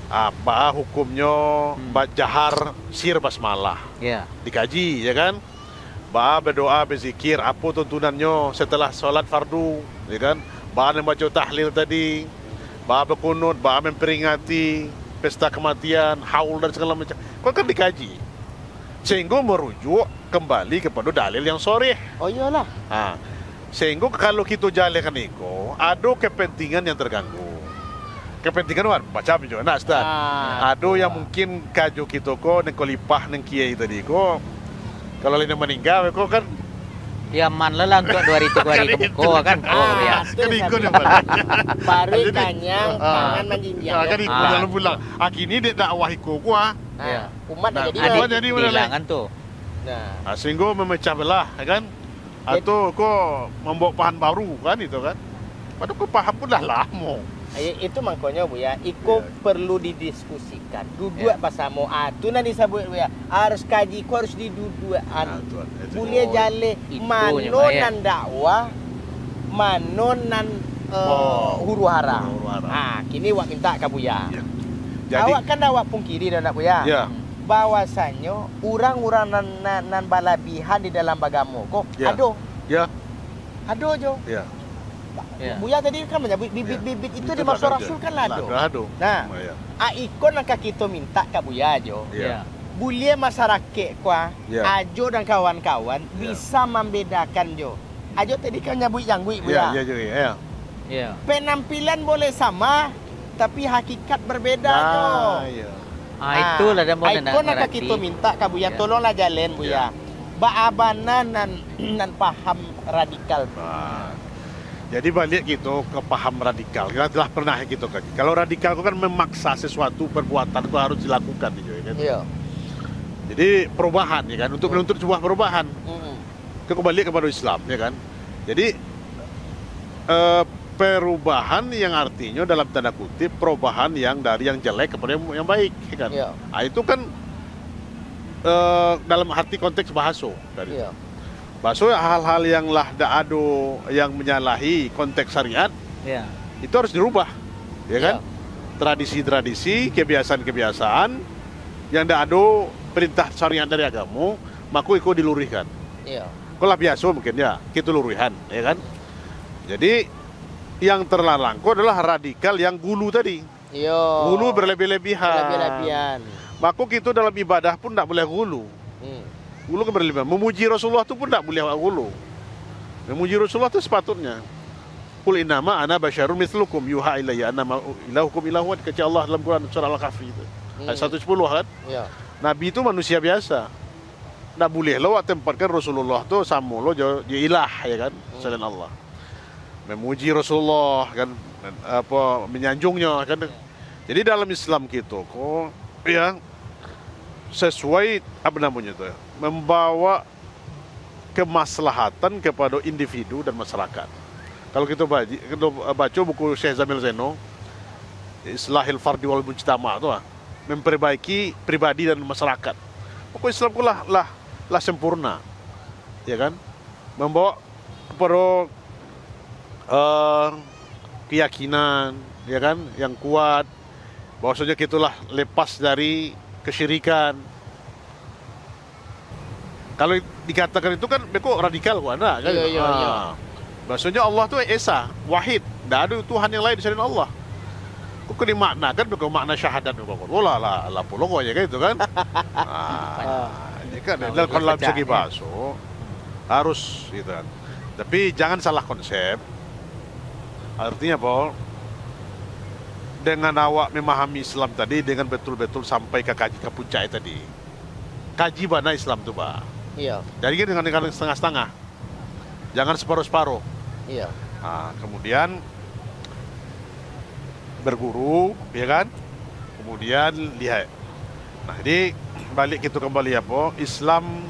apa hukumnya jahar sir basmalah Ya. dikaji, ya kan, berdoa berzikir apa tuntunannya setelah sholat fardu, ya kan, membaca tahlil tadi, berkunut, memperingati pesta kematian, haul dan segala macam, kan dikaji sehingga merujuk kembali kepada dalil yang sharih. Oh iyalah. Sehingga kalau kita jalankan itu ada kepentingan yang terganggu. Kepentingan macam juga nak Ustaz. Ada yang mungkin kaju kita ko neng kolipah neng kiai tadi ko Kalau Lina meninggal, kok kan Ya man lah untuk 2 hari 3 hari kemuko kan. Oh ya. kan ikut dia balik. Baru Jadi- kanyang, tangan menjinjang. Kan ikut Ah. dalam bulan. Kini dia dakwah ikut gua. Ya. Umat Nah, jadi Adik- baik. jadi mana Bilangan tuh. Nah, Sehingga memecah belah, kan? Atau kok membawa paham baru kan itu kan? Padahal kau paham pun dah lama. itu makanya Bu ya, iko Ya. perlu didiskusikan. Duduk Ya. pasamo tu nanti disebut Bu ya. Harus kaji, ko harus didudukan. Tuan, itu. Boleh jale Itu mano je, Pak, ya. nan dakwah, mano nan huru hara. Huru hara. Kini wak minta ke Buya. Ya. Jadi, Awak kan awak pungkiri dah nak Buya. ya, Bahwasannya orang-orang nan balabihan di dalam agama kok Ya. ado ya, jo. ya. Ya. Buya tadi kan menyebut bibit-bibit itu Itu di masa dah ada. Rasul kan lado. Dah ada. Nah, Ya. ikon yang kita minta ke Buya jo. Ya. Boleh masyarakat kuah, Ya. Ajo dan kawan-kawan Ya. bisa membedakan jo. Ajo tadi kan nyebut janggut Ya, Buya. ya, ya, ya. Ya. Penampilan boleh sama, tapi hakikat berbeda jo. Nah, ya. Itulah dia mau ikon yang kita minta ke Buya, Ya. tolonglah jalan Ya. Buya. Baabana nan paham radikal. Nah, jadi balik gitu ke paham radikal. Kita telah pernah gitu kan. Kalau radikal itu kan memaksa sesuatu perbuatan itu harus dilakukan gitu ya kan. Iya. Jadi perubahan ya kan untuk menuntut sebuah perubahan. Mm. Kita kembali kepada Islam ya kan. Jadi perubahan yang artinya dalam tanda kutip perubahan yang dari yang jelek kepada yang baik ya kan. Iya. Nah, itu kan dalam arti konteks bahasa dari Iya. Bahasa hal-hal yang lah ado yang menyalahi konteks syariat Ya. itu harus dirubah, ya kan? Iya. Tradisi-tradisi, kebiasaan-kebiasaan yang ado perintah syariat dari agama, maka itu dilurihkan. Iya. Kalau biasa mungkin ya, kita lurihan, ya kan? Jadi yang terlarang itu adalah radikal yang gulu tadi. Iya. Gulu berlebih-lebihan. Lebih-lebihan. Maka kita dalam ibadah pun tidak boleh gulu. Gulu kan berlebihan. Memuji Rasulullah itu pun tidak boleh gulu. Memuji Rasulullah itu sepatutnya. Qul innama ana basyarun mithlukum yuha ilayya annama ilahukum ilahun, kata Allah dalam Quran surah Al-Kahfi itu. Ayat 110 kan. Iya. Nabi itu manusia biasa. Tak boleh lo tempatkan Rasulullah tu sama lo dia ilah ya kan selain Allah. Memuji Rasulullah kan apa menyanjungnya kan. Jadi dalam Islam kita kok ya sesuai apa namanya itu membawa kemaslahatan kepada individu dan masyarakat. Kalau kita baca buku Syekh Zamil Zaino Islahil Fardi wal Mujtama itu memperbaiki pribadi dan masyarakat. Pokok Islam ku lah sempurna, ya kan? Membawa kepada keyakinan, ya kan, yang kuat. Bahwasanya kitulah lepas dari kesyirikan. Kalau dikatakan itu kan beko radikal kok ada kan? Iya. Bahwasanya Allah tu esa, wahid, tidak ada Tuhan yang lain selain Allah. Kok dimaknakan beko makna syahadat beko. Oh lah pulau kok ya kan itu kan? Ini kan dalam segi bahasa harus gitu kan. Tapi jangan salah konsep. Artinya apa? Dengan awak memahami Islam tadi dengan betul-betul sampai ke kaji ke puncak tadi. Kaji mana Islam tu, Pak? Iya. Jadi dengan setengah-setengah. Jangan separuh-separuh. Iya. Nah, kemudian berguru, ya kan? Kemudian lihat. Nah, jadi balik kita kembali apa? Islam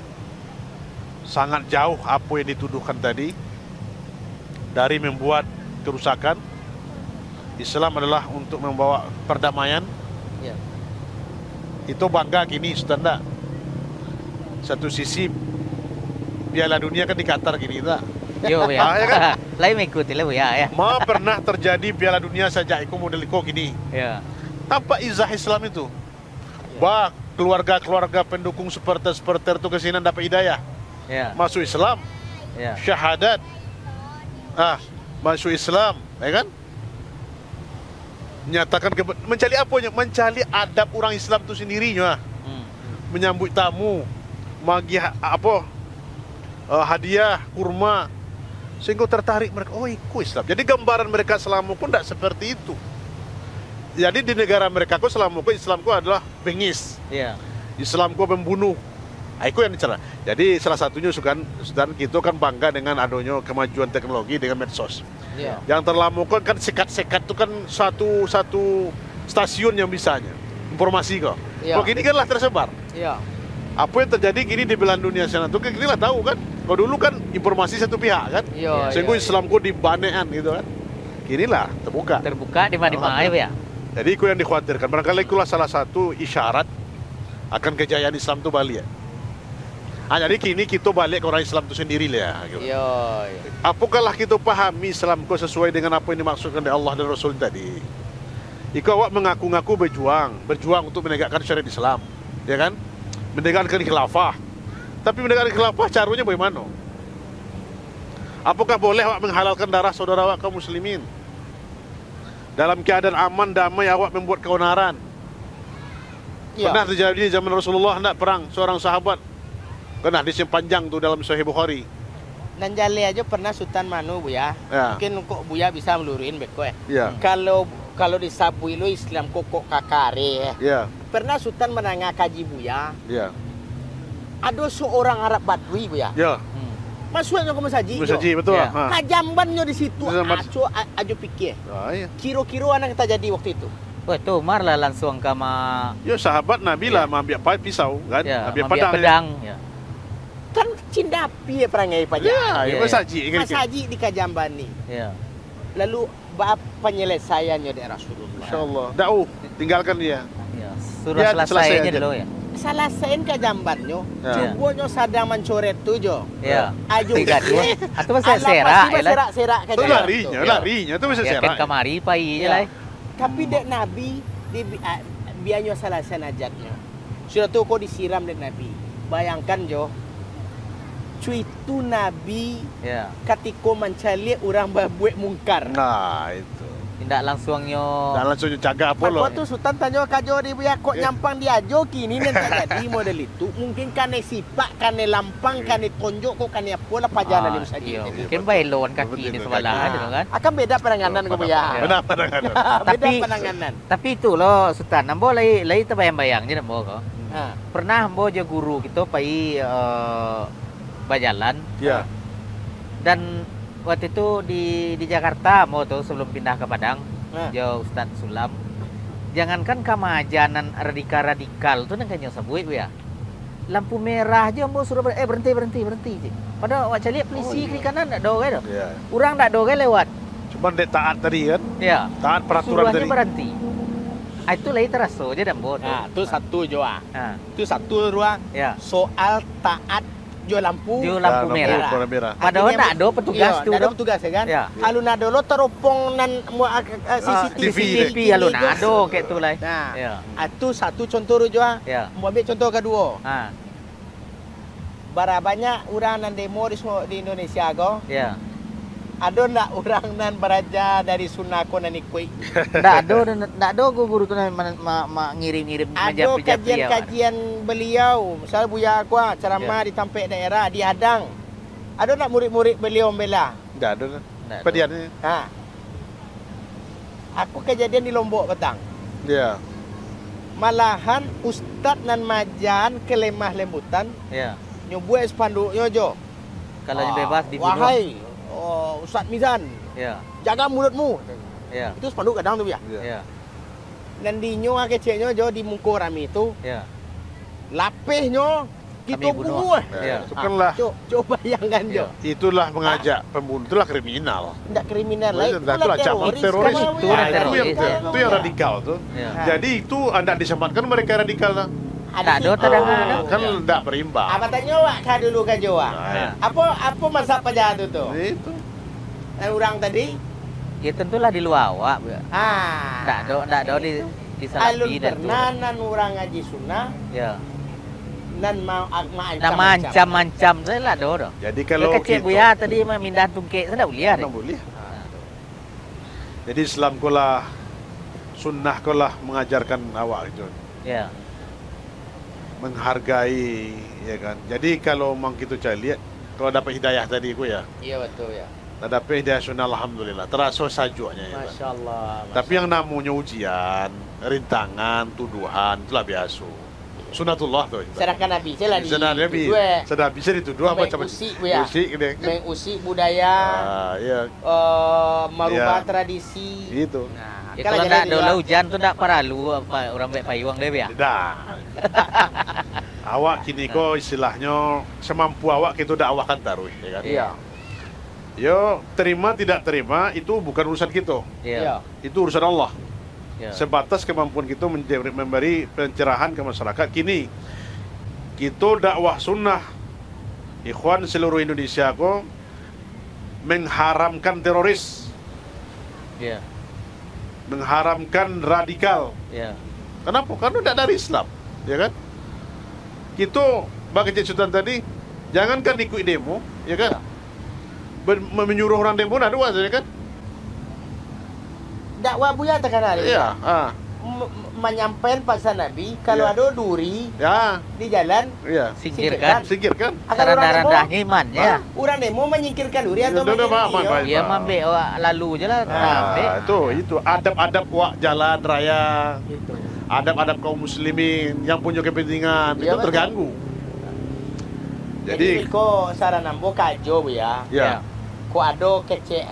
sangat jauh apa yang dituduhkan tadi dari membuat kerusakan. Islam adalah untuk membawa perdamaian. Iya. Itu bangga kini sudah. Satu sisi Piala Dunia kan di Qatar gini tak? Yo ya. Ya kan? Lain mengikuti lah ya. Ma pernah terjadi Piala Dunia sejak ikut model ikut gini. Ya. Tanpa izah Islam itu. Bah keluarga-keluarga pendukung supporter itu kesini dapat hidayah. Ya. Masuk Islam, Ya. syahadat. Masuk Islam, ya kan? Menyatakan mencari apanya? Mencari adab orang Islam itu sendirinya. Menyambut tamu, bagi hadiah, kurma, sehingga tertarik mereka. Oh, ikut Islam. Jadi gambaran mereka selama pun tidak seperti itu. Jadi di negara mereka selama Islamku adalah bengis. Ya. Islamku membunuh. Itu yang dicerah. Jadi salah satunya Sultan kita kan bangga dengan adanya kemajuan teknologi dengan medsos. Iya. Yang terlama kan sekat-sekat itu kan satu stasiun yang bisanya informasi kok. Iya. Kok gini kan lah tersebar. Iya. Apa yang terjadi gini di belahan dunia sana tuh kita lah tahu kan. Kalau dulu kan informasi satu pihak kan. Iya. Sehingga Islam kok dibanean gitu kan. Kini lah terbuka. Terbuka di mana-mana ya. Jadi itu yang dikhawatirkan. Barangkali itulah salah satu isyarat akan kejayaan Islam itu balik ya. Jadi kini kita balik ke orang Islam itu sendiri lah ya. Gitu. Iya. Apakah kita pahami Islam kau sesuai dengan apa yang dimaksudkan oleh Allah dan Rasul tadi? Ika awak mengaku-ngaku berjuang untuk menegakkan syariat Islam, ya kan? Menegakkan khilafah. Tapi menegakkan khilafah caranya bagaimana? Apakah boleh awak menghalalkan darah saudara awak kaum muslimin? Dalam keadaan aman damai awak membuat keonaran. Iya. Pernah terjadi di zaman Rasulullah hendak perang seorang sahabat. Kan hadis yang panjang tuh dalam Sahih Bukhari. Dan jale aja pernah Sultan Manu Buya. Ya. Mungkin kok Buya bisa meluruhin beko ya. Ya. Kalau disabui lu Islam kok kakare. Ya. Pernah Sultan menangga kaji Buya. Ya. Ada seorang Arab Badui Buya. Ya. Masuknya ke masaji. Masaji betul. Ya. Ha. Kajambannya di situ. Zaman- Ajo pikir. Ah, ya. Kiro-kiro anak kita jadi waktu itu. Wah, tu Umar lah langsung kama Ya sahabat Nabi lah ambil pisau kan, ya, ambil ambil pedang ya. Kan cindapi ya perangai pajak. Ya, Ya, ya, masaji. Masaji di Kajambani. Ya. Lalu bab penyelesaiannya dari Rasulullah. Insyaallah. Tinggalkan dia. Ya, suruh Ya, selesai selesai aja aja. dulu ya. Salasain Kajambannya. Ya. Cubonyo sadang mencoret tuh jo. Ya. Ajo Tiga dua. Atau masa Alah, serak pasti ya lah. serak Itu Kajamban larinya, tuh. larinya itu bisa Ya serak. kan kamari pai aja Ya. lah. Tapi dek Nabi di bianyo salasan ajatnya. Sudah tuh kok disiram dek Nabi. Bayangkan jo. Cuitu Nabi Ya. ketika mencari orang berbuat mungkar. Nah, itu. Tidak langsungnya Dan langsung jaga apa loh. Apa tuh Sultan tanya kajo di buya kok Ya. nyampang dia ajo kini nih tak jadi model itu. Mungkin kane sipak, kane lampang, kane tonjok kok kane apa lah pajanan di saja. iya, mungkin bailon kaki di sebelah gitu kan. Akan beda penanganan ke buya. Benar, benar. Beda Tapi- penanganan. Tapi itu loh Sultan, ambo lagi terbayang-bayang je ambo ko. Ha. Pernah ambo je guru kita pai berjalan Ya. dan waktu itu di Jakarta mau tuh sebelum pindah ke Padang, Ha. jauh Ustaz Sulam. Jangankan kemajanan radikal tuh nang kanyo sabui ya. Lampu merah aja ambo suruh berhenti. Padahal awak cari polisi kiri kanan ndak do kan. Ya. Orang ndak do kan lewat. Cuman dia taat tadi kan. Ya. Taat peraturan Suruhnya tadi. berhenti. Itu lagi terasa aja dan bo. Nah, itu satu jo ah. Nah, Itu satu ruang ya. soal taat jo lampu. Dia lampu merah. Lampu merah. Padahal Artinya, nak ada petugas iya, tu nak ada tu. petugas ya kan. Ya. Kalau nak ada lo teropong nan CCTV. CCTV alun ada kayak tu lah. Nah, Ya. itu satu contoh jo ah. Ya. Mau ambil contoh kedua. Ha. Bara banyak orang nan demo di Indonesia go. Ya. Ada nak orang nan beraja dari Sunako nan ikui. Ndak ada guru tu ngirim-ngirim Ada menjapri-japri ya. kajian-kajian beliau. Misalnya Buya aku ceramah di tampek daerah di Hadang. Ada nak murid-murid beliau membela. Enggak ada. Ndak ada. Pediannya. Ha. Aku kejadian di Lombok petang. Ya. Malahan ustaz nan majan ke lemah lembutan Ya. nyobuat spanduknya jo. Kalau bebas dibunuh. Wahai Ustaz Mizan, Ya. jaga mulutmu. Ya. Itu spanduk kadang tuh ya. Ya. Nandinya kecilnya jo di muka rami itu. Ya. Lapihnya kita Kami bunuh. bunuh. Ya. Itu kan lah. Coba bayangkan jo. Ya. Itulah mengajak pembunuh, itulah kriminal. Tidak kriminal lain. Itulah cabut teroris. Itu Nah, teroris. itu yang radikal tuh. Ya. Jadi itu anda disematkan mereka radikal lah. Tak ada, tak ada. Kan tidak berimbang. Apa tanya wak kah dulu kah Jawa? Nah, Apa masa penjahat itu? itu. Orang tadi? Ya tentulah di luar awak. Ah. Tak ada di Alun Salafi dan tu. pernah nan orang ngaji sunnah Ya. nan mau Nama ancam-ancam saya lah ada. Jadi Kalau kalau kecil buya tadi mah mindah tungkek saya tak boleh. tak boleh. Jadi Islam kolah sunnah kolah mengajarkan awak itu Ya. menghargai, ya kan. Jadi kalau memang kita cari lihat, kalau dapat hidayah tadi ku ya, Iya betul ya. dapat hidayah sunnah alhamdulillah, terasa sajunya ya. Kan? Masya Allah. Tapi yang namanya ujian, rintangan, tuduhan itulah biasa. Sunatullah tuh. Sedangkan Nabi je lah Sebenarnya sedang bisa dituduh macam-macam. Mengusik budaya, ya. merubah Ya. tradisi. Gitu. Nah, Ya, kalau tak ada hujan tu tak perlu apa orang baik payung dia ya. Tidak. Awak kini kok istilahnya semampu awak kita dak awak kan taruh, ya kan? Iya. Yo, terima tidak terima itu bukan urusan kita. Iya. Itu urusan Allah. Ya. Sebatas kemampuan kita memberi pencerahan ke masyarakat. Kini kita dakwah sunnah ikhwan seluruh Indonesia kok mengharamkan teroris, Iya. mengharamkan radikal. Iya. Kenapa? Karena tidak dari Islam, ya kan? Kita bagi Cik Sultan tadi, jangankan ikut demo, ya kan? Menyuruh orang demo ada ya kan? Dakwah Buya tekan hari. Iya. Menyampaikan pesan Nabi kalau Iya. ada duri Ya, di jalan, iya. Singkirkan. Singkirkan. akan orang demo, Rendah-rendahnya iman ya. orang demo menyingkirkan duri atau Udah, menyingkir aman, dia. baik. Iya mambe awak lalu je lah. Ambil. Itu adab-adab wak jalan raya, Gitu. adab-adab kaum muslimin yang punya kepentingan Iya, itu betul. terganggu. Jadi Jadi, ko saran ambo kajo Buya. ya, Ko ado kece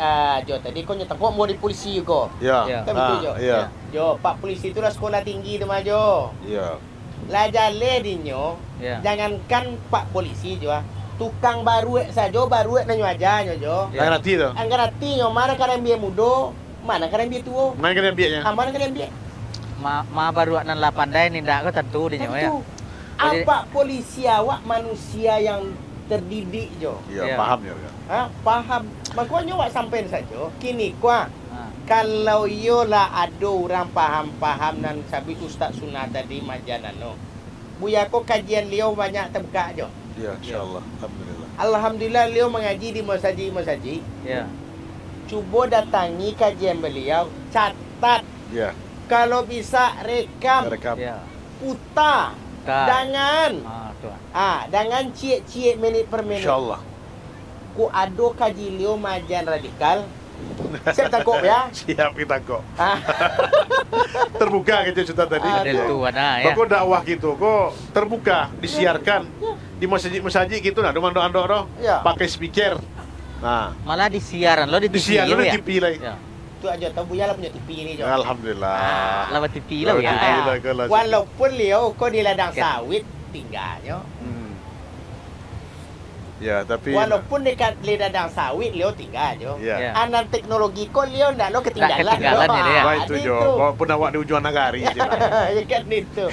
jo tadi ko nyetang ko mau di polisi ko. ya, Ya. Kan betul, Jo? iya, Jo, Pak polisi itu lah sekolah tinggi tu mah Jo. iya, Lah jale dinyo. Ya. Jangankan Pak polisi Jo. Tukang baru saja baru nanyo aja nyo Jo. Lain hati tu. Anggar hati nyo mana kadang biar mudo, mana kadang biar tua. Main kena biaknya. Mana kadang biar. Ma baru nan la pandai ni ndak ko tentu dia ya. Tentu. Apa polisi awak manusia yang terdidik Jo? Iya, Ya. paham ya. Ha, paham. Makanya awak sampein saja. Kini kuah. Ha. Kalau yola ada orang paham-paham dan sabi Ustaz Sunnah tadi majanano. Buya ko kajian liau banyak terbuka jo. Iya, insyaallah. Alhamdulillah. Alhamdulillah liau mengaji di masjid-masjid. Ya. Cuba datangi kajian beliau, catat. Iya, Kalau bisa rekam, rekam. Ya. putar. Ka. Jangan. Tu. Jangan cie-cie minit per minit. Insyaallah. Ku ado kaji liau majan radikal. Saya takut ya. Siap kita kok. Ah, Terbuka gitu cerita tadi. Ah, Model tu ada ya. Pokok dakwah gitu kok terbuka, disiarkan di masjid-masjid gitu nah, doang Ya. pakai speaker. Nah, Malah disiaran lo di TV disiarkan ya. di TV lagi. Ya. tu aja tahu Buya lah punya TV ni jo. Alhamdulillah. Lewat TV lo ya. Alhamdulillah. Walaupun liau kau di ladang Ya. sawit tinggalnya. Ya, tapi Walaupun dekat di ladang sawit liau tinggal jo. ya. Ya. Anak teknologi kau liau ndak lo ketinggalan. ketinggalan Jo. ya dia. Wah itu Jo, walaupun awak di ujung negari. Ya kan itu.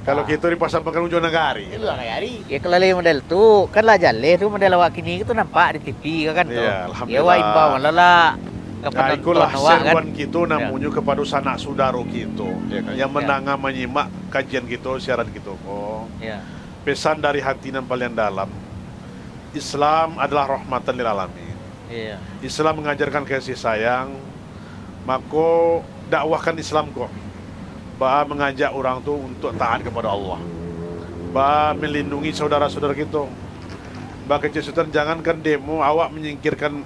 Kalau kita dipasang makan ujung negari. Itu orang hari. Ya kalau lagi model tu kan lah jale tu model awak kini tu nampak di TV kan tu. Ya, Ya alhamdulillah. wa imbau lah Nah, kepada itulah awak kan. seruan kita namunnya kepada sanak saudara kita, ya kan? Yang mendengar menyimak kajian kita, siaran kita. Oh, Ya. pesan dari hati yang paling dalam. Islam adalah rahmatan lil alamin. Iya. Islam mengajarkan kasih sayang, maka dakwahkan Islam kok. Bah mengajak orang tu untuk taat kepada Allah. Bah melindungi saudara-saudara kita. Bah kecil jangankan demo, awak menyingkirkan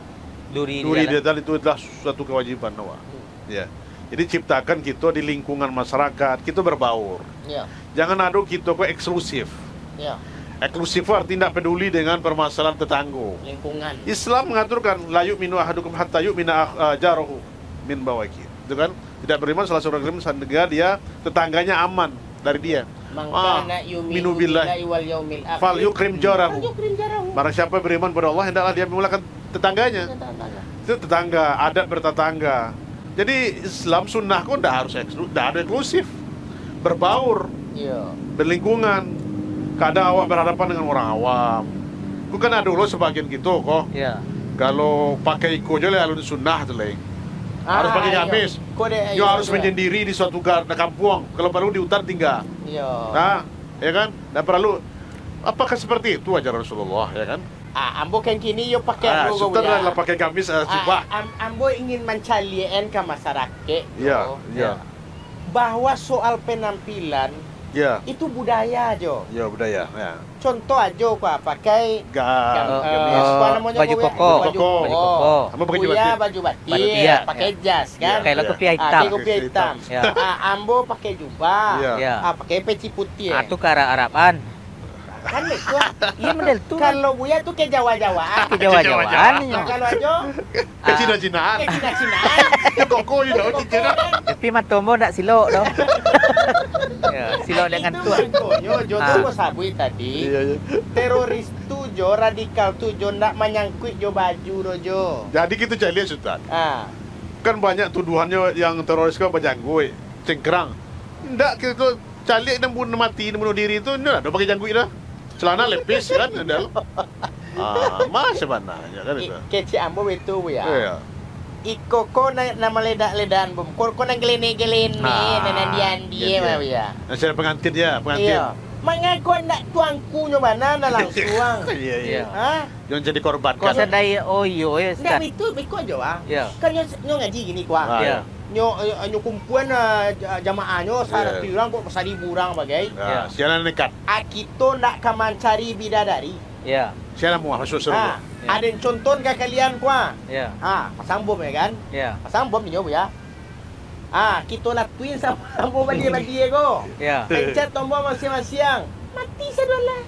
Duri duri di di jalan itu adalah suatu kewajiban awak. Ya. Jadi ciptakan kita di lingkungan masyarakat, kita berbaur. Ya. Jangan ada kita kok eksklusif. Ya. Eksklusif artinya tidak peduli dengan permasalahan tetangga. Lingkungan. Islam mengaturkan la yu'minu ahadukum hatta yu'mina jarahu min bawaki. Itu kan tidak beriman salah seorang muslim sehingga dia tetangganya aman dari dia. Mangkana minu yuminu billahi billahi wal yaumil akhir. fal yukrim jarahu. Yukrim jarahu. Barang siapa beriman pada Allah hendaklah dia memulakan tetangganya. Itu tetangga, adat bertetangga. Jadi Islam sunnah kok tidak harus tidak ada eksklusif. Berbaur, Iya. berlingkungan. Kadang awak berhadapan dengan orang awam. Bukan ada dulu sebagian gitu kok. Ya. Kalau pakai iko aja lah alun sunnah tu lain. Harus pakai gamis. Yo harus menyendiri di suatu kampung. Kalau perlu di hutan tinggal. Iya. Nah, ya kan? Dan perlu apakah seperti itu ajaran Rasulullah, ya kan? Ambo kan kini yo pakai logo Sultan adalah pakai gamis jubah. Ambo ingin mencalian ke masyarakat. Iya, yo, iya. bahwa soal penampilan Ya. Itu budaya Jo. Ya budaya. Ya. Contoh aja kok pakai Gamis. apa namanya baju kau, koko. baju koko. Sama pakai Buya batik. baju batik, Batik, pakai ya. jas kan. Kayak Ya. kopiah hitam. Pakai kopiah hitam. Ya. Ambo pakai jubah. Ya. Ya. Pakai peci putih. Itu ke arah Araban. Kan itu. Iya model tuh. Kalau Buya tuh ke Jawa-Jawaan. Ke Jawa-Jawaan. Nah, kalau aja Ke Cina-Cinaan. ke Cina-Cinaan. Ya koko you know Cina. Tapi matomo ndak silok dong. Ya, silok dengan Itu tua. makanya Jo Ah. tuh sabui tadi. Iya, iya. Teroris tuh Jo, radikal tuh Jo ndak menyangkut Jo baju do Jo. Jadi kita cari lihat Sultan. Ah. Kan banyak tuduhannya yang teroris kan berjanggut, cengkerang. Ndak kita cari dan bunuh mati, bunuh diri itu ndak ada pakai janggut dah. Celana lepis kan ada. Mas sebenarnya kan itu. Kece ambo itu Buya. Iya. Iko ko na ledak-ledaan bom. Ko nang gelene-gelene nan dia mah ya. Nah, saya pengantin ya, pengantin. Iya. Mengaku nak tuangku nyobana na langsung. Iya, iya. Hah? Yang jadi korban Kok kan. sedai oyo ya, Ndak Ustaz. itu beko aja ah. Ya. Kan nyo ngaji gini kuah. Ah, Ya. Nyo kumpulan jamaahnya sarati orang kok pasari burang bagai. Ya, sialan nekat. Kita nak kamancari bidadari. Ya. Sialan mau masuk surga. Ya. Ada yang contoh ke kalian kuah. Ya. Pasang bom ya kan? Ya. Pasang bom ni ya. Kita latuin sama bom bagi ko. Ya. Pencet tombol masing-masing. Mati sadola.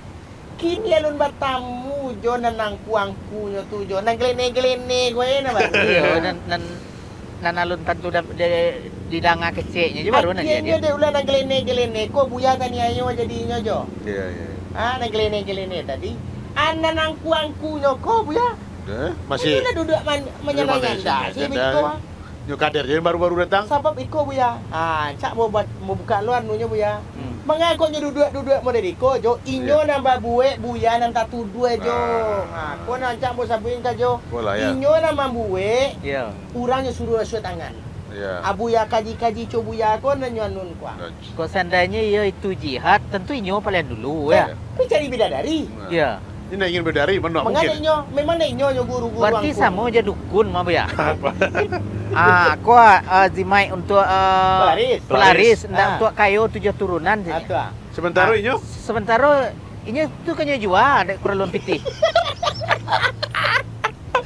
Kini alun batamu jo nanang kuangku nyo tu jo nang gelene-gelene gue na ba. Iya, nan alun tentu di danga kecilnya juga baru nanti Akhirnya dia. dia ulah nang gelene-gelene ko buya tani ayo jadinya jo. Iya, iya. Nang gelene-gelene tadi. Nanang kuangku nyo ko buya. Masih Itulah duduk menyenangkan dah. Si biko. Nyo kader jadi baru-baru datang. Sebab iko buya. Cak mau buka luar nunya buya. Mengaku duduk-duduk model iko jo inyo nambah buya nang tatu dua jo. Ko nancak mau sabuin ka jo. Bola ya. Inyo nambah buwe Iya. urangnya suruh rasuah tangan. Iya. Abuya kaji-kaji cobuya ko nanyo anun kwa. Kok seandainya ya itu jihad, tentu inyo paling dulu ya. Tapi cari bidadari. Ya. Ini ingin berdari, mana Mengenai mungkin. inyo, memang na inyo guru-guru Berarti angkun. sama aja dukun mah ya. Aku zimai untuk pelaris, ndak untuk kayu 7 turunan sih. Atu ah. Sementara inyo. Sementara ini tuh kayaknya jual ada kurang piti.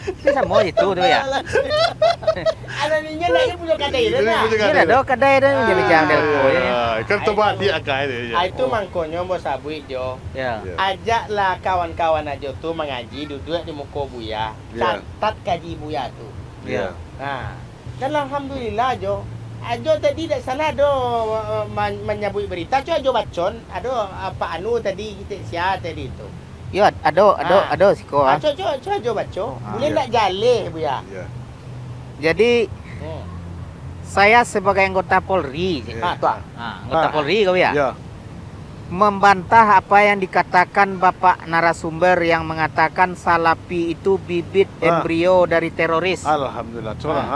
Itu sama itu tuh ya. Ada ninyo na yung punya kadai Itu na. punya Ini ada kadai dan jadi jangan delko ya. Kan tobat dia agak itu. Itu mangkonyo mo sabui jo. Ya. Ajaklah kawan-kawan aja tuh mengaji duduk di muka buya. Ya. Catat kaji buya tuh. Iya. Nah, dan alhamdulillah jo. Ajo tadi tak salah do menyabui berita. Ajo bacon. Ado apa anu tadi kita siapa tadi itu. Ya, ada siko. Ajo baco. Boleh Ya. nak jale buya. Iya. Jadi saya sebagai anggota Polri, Ya. Tu ah. anggota Polri kau ya, Ya. membantah apa yang dikatakan Bapak narasumber yang mengatakan Salapi itu bibit embrio dari teroris. Alhamdulillah. Curang.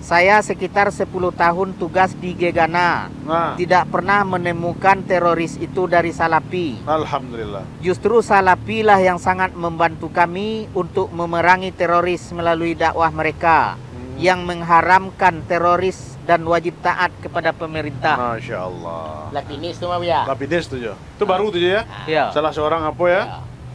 Saya sekitar 10 tahun tugas di Gegana. Tidak pernah menemukan teroris itu dari Salapi. Alhamdulillah. Justru Salapi lah yang sangat membantu kami untuk memerangi teroris melalui dakwah mereka yang mengharamkan teroris dan wajib taat kepada pemerintah. Masya Allah. Lapinis tu mah buya. Lapides tuh ya. Itu baru tuh ya. Ya, Salah seorang apa ya?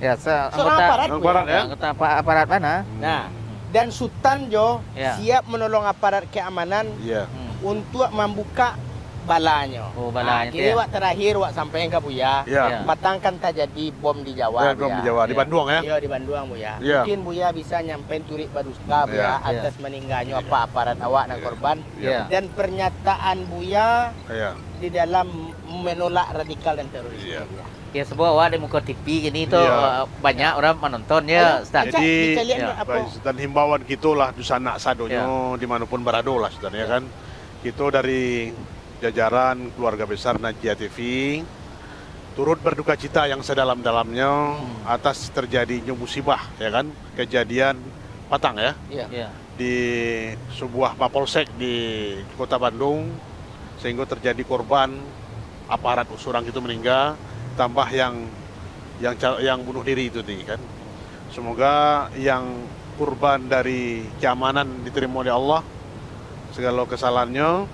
ya Seorang aparat. Yang barat ya. anggota aparat mana? Nah, dan Sultan Jo Ya. siap menolong aparat keamanan Iya. untuk membuka balanya. Oh, balanya Kini ya. wak terakhir wak sampai ke Buya. Iya. Patangkan terjadi bom di Jawa. Ya, bom di Buya. Jawa, di Bandung ya. Iya di Bandung Buya. Iya. Mungkin Buya bisa nyampein turik baduska Buya Iya. atas meninggalnya apa aparat awak dan korban. Iya. Dan pernyataan Buya Iya. di dalam menolak radikal dan teroris. Iya. Ya sebuah awak di muka TV gini tuh Iya. banyak orang menonton ya, Ustaz. Jadi, bisa lihat ya, apa? dan himbauan kita lah di sana sadonyo dimanapun berada lah Sultan ya kan. Kita dari jajaran keluarga besar Najia TV turut berduka cita yang sedalam-dalamnya atas terjadinya musibah ya kan, kejadian Patang ya Iya. Ya. di sebuah mapolsek di kota Bandung sehingga terjadi korban aparat usurang itu meninggal tambah yang bunuh diri itu nih kan. Semoga yang kurban dari keamanan diterima oleh Allah segala kesalahannya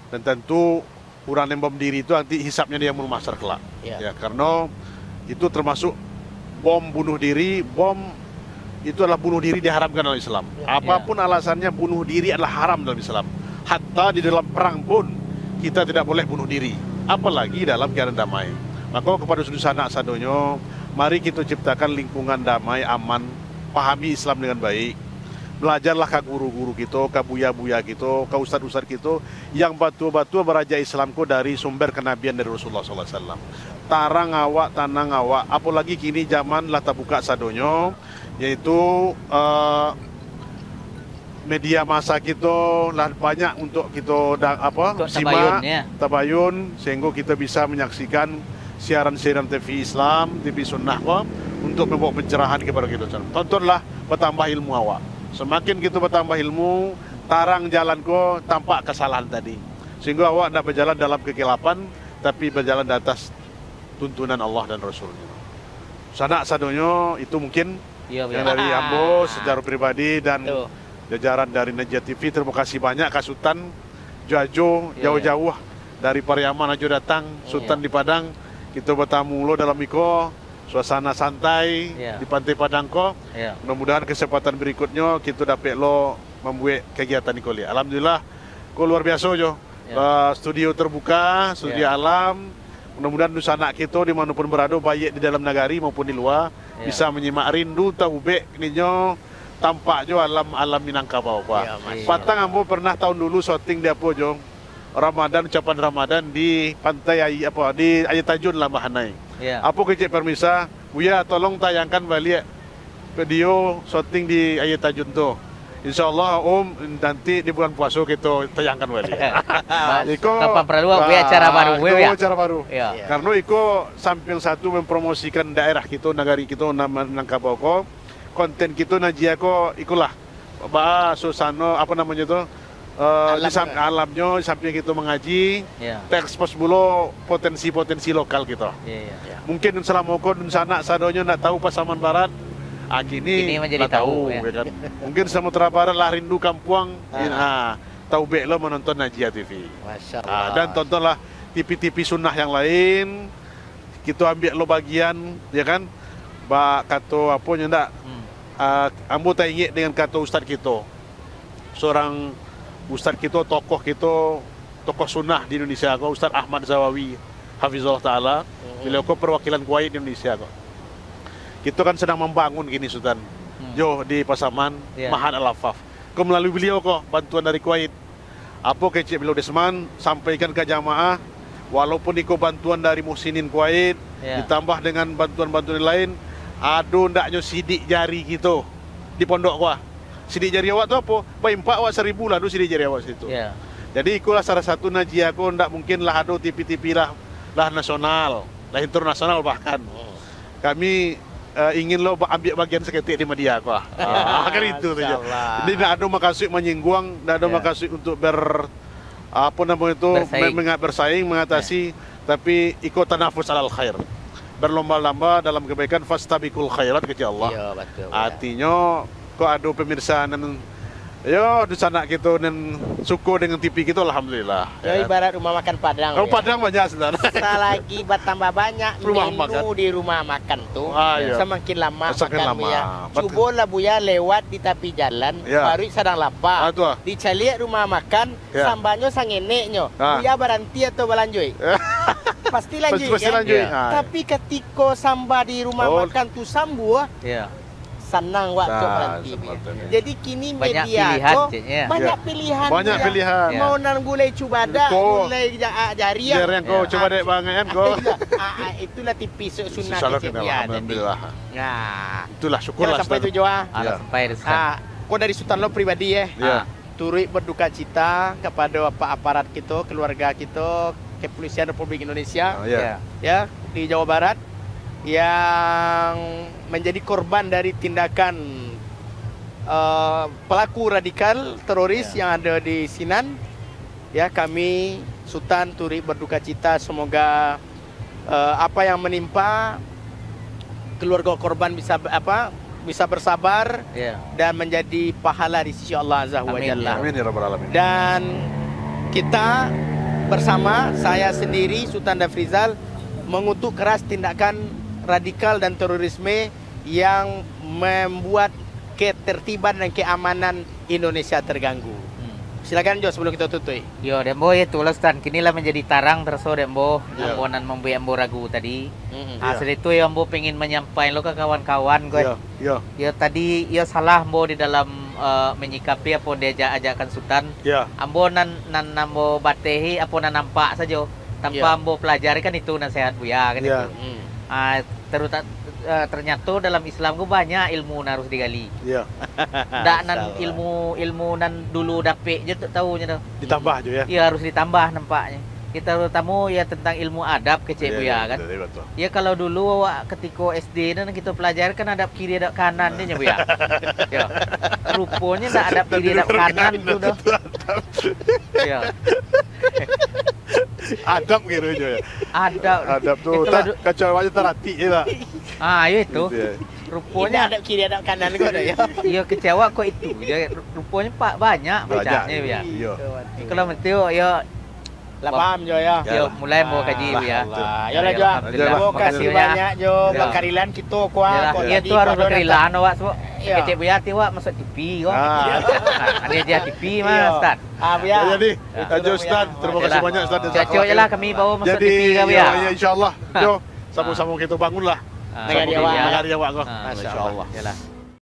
dan tentu orang yang bom diri itu nanti hisapnya dia mau masar kelak. Ya, karena itu termasuk bom bunuh diri, bom itu adalah bunuh diri diharamkan dalam Islam. Apapun alasannya, bunuh diri adalah haram dalam Islam. Hatta di dalam perang pun kita tidak boleh bunuh diri, apalagi dalam keadaan damai. Maka kepada seluruh sanak sadonyo, mari kita ciptakan lingkungan damai, aman, pahami Islam dengan baik. Belajarlah ke guru-guru kita, ke buya-buya kita, ke ustad-ustad kita yang batu-batu beraja Islamku dari sumber kenabian dari Rasulullah SAW. Tarang awak, tanang awak, apalagi kini zaman lah terbuka sadonyo, yaitu media masa kita lah banyak untuk kita simak, tabayun, sehingga kita bisa menyaksikan siaran-siaran TV Islam, TV Sunnah untuk membawa pencerahan kepada kita. Tontonlah, bertambah ilmu awak. Semakin kita bertambah ilmu, tarang jalan ko tampak kesalahan tadi. Sehingga awak tidak berjalan dalam kegelapan, tapi berjalan di atas tuntunan Allah dan Rasulnya. Sanak sadonyo itu mungkin yang dari Ambo secara pribadi dan jajaran dari Najat TV. Terima kasih banyak Kak Sultan Jajo jauh-jauh dari Pariaman aja datang, Sultan di Padang. Kita bertamu lo dalam Iko, suasana santai di Pantai Padang ko. Mudah-mudahan kesempatan berikutnya kita dapat lo membuat kegiatan Iko li. Alhamdulillah, ko luar biasa jo. Studio terbuka, studio alam. Mudah-mudahan anak kita dimanapun berada, baik di dalam negari maupun di luar, bisa menyimak rindu tahu ninyo tampak jo alam Minangkabau Pak. Patang Ambo pernah tahun dulu syuting di apa jo? Ramadan, ucapan Ramadan di pantai di Ayat Tajun lah Bahanai. Apa kecik permisa, Buya tolong tayangkan balik video syuting di Ayat Tajun tuh. Insya Allah nanti di bulan puasa kita tayangkan balik. Iko kapan perlu acara baru acara baru. Karena Iko samping satu mempromosikan daerah kita, negari kita Minangkabau. Konten kita najia ko ikulah susano apa namanya itu alamnya samping kita mengaji terekspos dulu potensi-potensi lokal kita. Mungkin selama ko sana sadonya nak tahu Pasaman Barat, kini menjadi tahu kan? Mungkin Samudra Barat lah rindu kampung, tahu lo menonton Najia TV. Dan tontonlah TV-TV sunnah yang lain, kita ambil lo bagian, ya kan? Kata apa ndak? Ambo tak ingat dengan kata ustaz kita, seorang ustaz kita, tokoh sunnah di Indonesia, Ustaz Ahmad Zawawi, Hafizullah Ta'ala. Beliau perwakilan Kuwait di Indonesia. Kita kan sedang membangun gini Sultan, di Pasaman, Mahat Al-Afaf. Melalui beliau bantuan dari Kuwait. Apa kecik beliau Desman sampaikan ke jamaah, walaupun bantuan dari Muhsinin Kuwait, ditambah dengan bantuan-bantuan lain, aduh ndaknya sidik jari gitu di pondok gua. Sidik jari awak tu apa? Baimpak awak 1000 lah sidik jari awak situ. Jadi ikulah salah satu najia aku, ndak mungkin lah ada TV-TV lah nasional, lah internasional bahkan. Kami ingin lo ambil bagian seketik di media aku. Kan itu saja. Jadi ndak ada makasih menyinggung, ndak ada makasih untuk bersaing mengatasi, tapi ikut tanafus alal khair. Berlomba-lomba dalam kebaikan, fastabiqul khairat kata Allah. Artinya kok ada pemirsa di sana kita dan suku dengan TV kita alhamdulillah. Ibarat rumah makan Padang. Kalau Padang banyak sudah. Lagi bertambah banyak menu di rumah makan tuh. Semakin lama makan Buya. Cobalah Buya lewat di tepi jalan, baru sedang lapar. Dicari rumah makan, sambanya sangeneknya. Buya berhenti atau berlanjut? Pasti lanjut kan? Tapi ketika samba di rumah makan tu sambu, senang waktu berhenti. Jadi kini media banyak pilihan. Banyak pilihan. Mau nang gulai cubada, gulai jari. Jari yang kau coba dek bangan kau. Itulah tipis sunnah kecil. Alhamdulillah. Nah, itulah syukurlah. Sampai tujuan. Sampai Kau dari Sultan lo pribadi turut berduka cita kepada aparat kita, keluarga kita, Kepolisian Republik Indonesia, di Jawa Barat yang menjadi korban dari tindakan pelaku radikal teroris yang ada di Sinan. Kami Sultan turut berduka cita, semoga apa yang menimpa keluarga korban bisa bersabar dan menjadi pahala di sisi Allah Azza wa Jalla. Amin ya rabbal alamin. Dan kita bersama saya sendiri Sultan Dafrizal mengutuk keras tindakan radikal dan terorisme yang membuat ketertiban dan keamanan Indonesia terganggu. Silakan Jo sebelum kita tutup. Yo, dembo ya tulah Ustaz, kinilah menjadi tarang terso dembo, Ya. ambonan membuat ambo ragu tadi. Ya. Asal itu ya ambo pengen menyampaikan lo ke kawan-kawan gue. Ya. Ya tadi ya salah ambo di dalam menyikapi apa diajak ajakan Sultan. Ya. Ambo nan ambo batehi apa nan nampak saja. Tanpa Ya. ambo pelajari kan itu nasihat Buya kan Ya. itu. Ternyata dalam Islam gue banyak ilmu harus digali. Ya. Ndak nan Salah. ilmu nan dulu dapet je tak tahunya dah. Ditambah aja ya. Ya harus ditambah nampaknya. Kita terutama ya tentang ilmu adab kecil Buya kan. Betul. Ya kalau dulu ketika SD dan kita pelajari kan adab kiri adab kanan dia Buya. Ya. Rupanya ndak adab kiri adab kanan tu dah. Ya. Adab kira aja ya. Adab. Adab tuh Itu tak baru- kacau aja terhati je lah. Ya itu. Gitu ya. Ini Rupanya ada kiri ada kanan kau dah ya. ya kecewa kok itu. Ya, rupanya Pak banyak bacanya ya. Iya. Kalau mentiu ya Lah paham Jo ya. yo mulai mau kaji ya. Allah. Ya lah Jo. Alhamdulillah. Terima kasih Makasih banyak Jo. Ya. Bakarilan kita Ya, kuah. ya tu harus berkerilan awak semua. Ya. Kecik Buya ti awak masuk TV awak. Ada dia TV Iya. mas Ustaz. Ya. Jadi, Itu Jo dulu, Ustaz, ya. terima kasih banyak Ustaz. Cocok je lah kami bawa masuk Jadi, TV kami ya, ya. insyaallah Jo, sama-sama kita bangunlah. Negara awak. Negara awak kau. Ah, Masya Masya Allah. Allah. Yalah.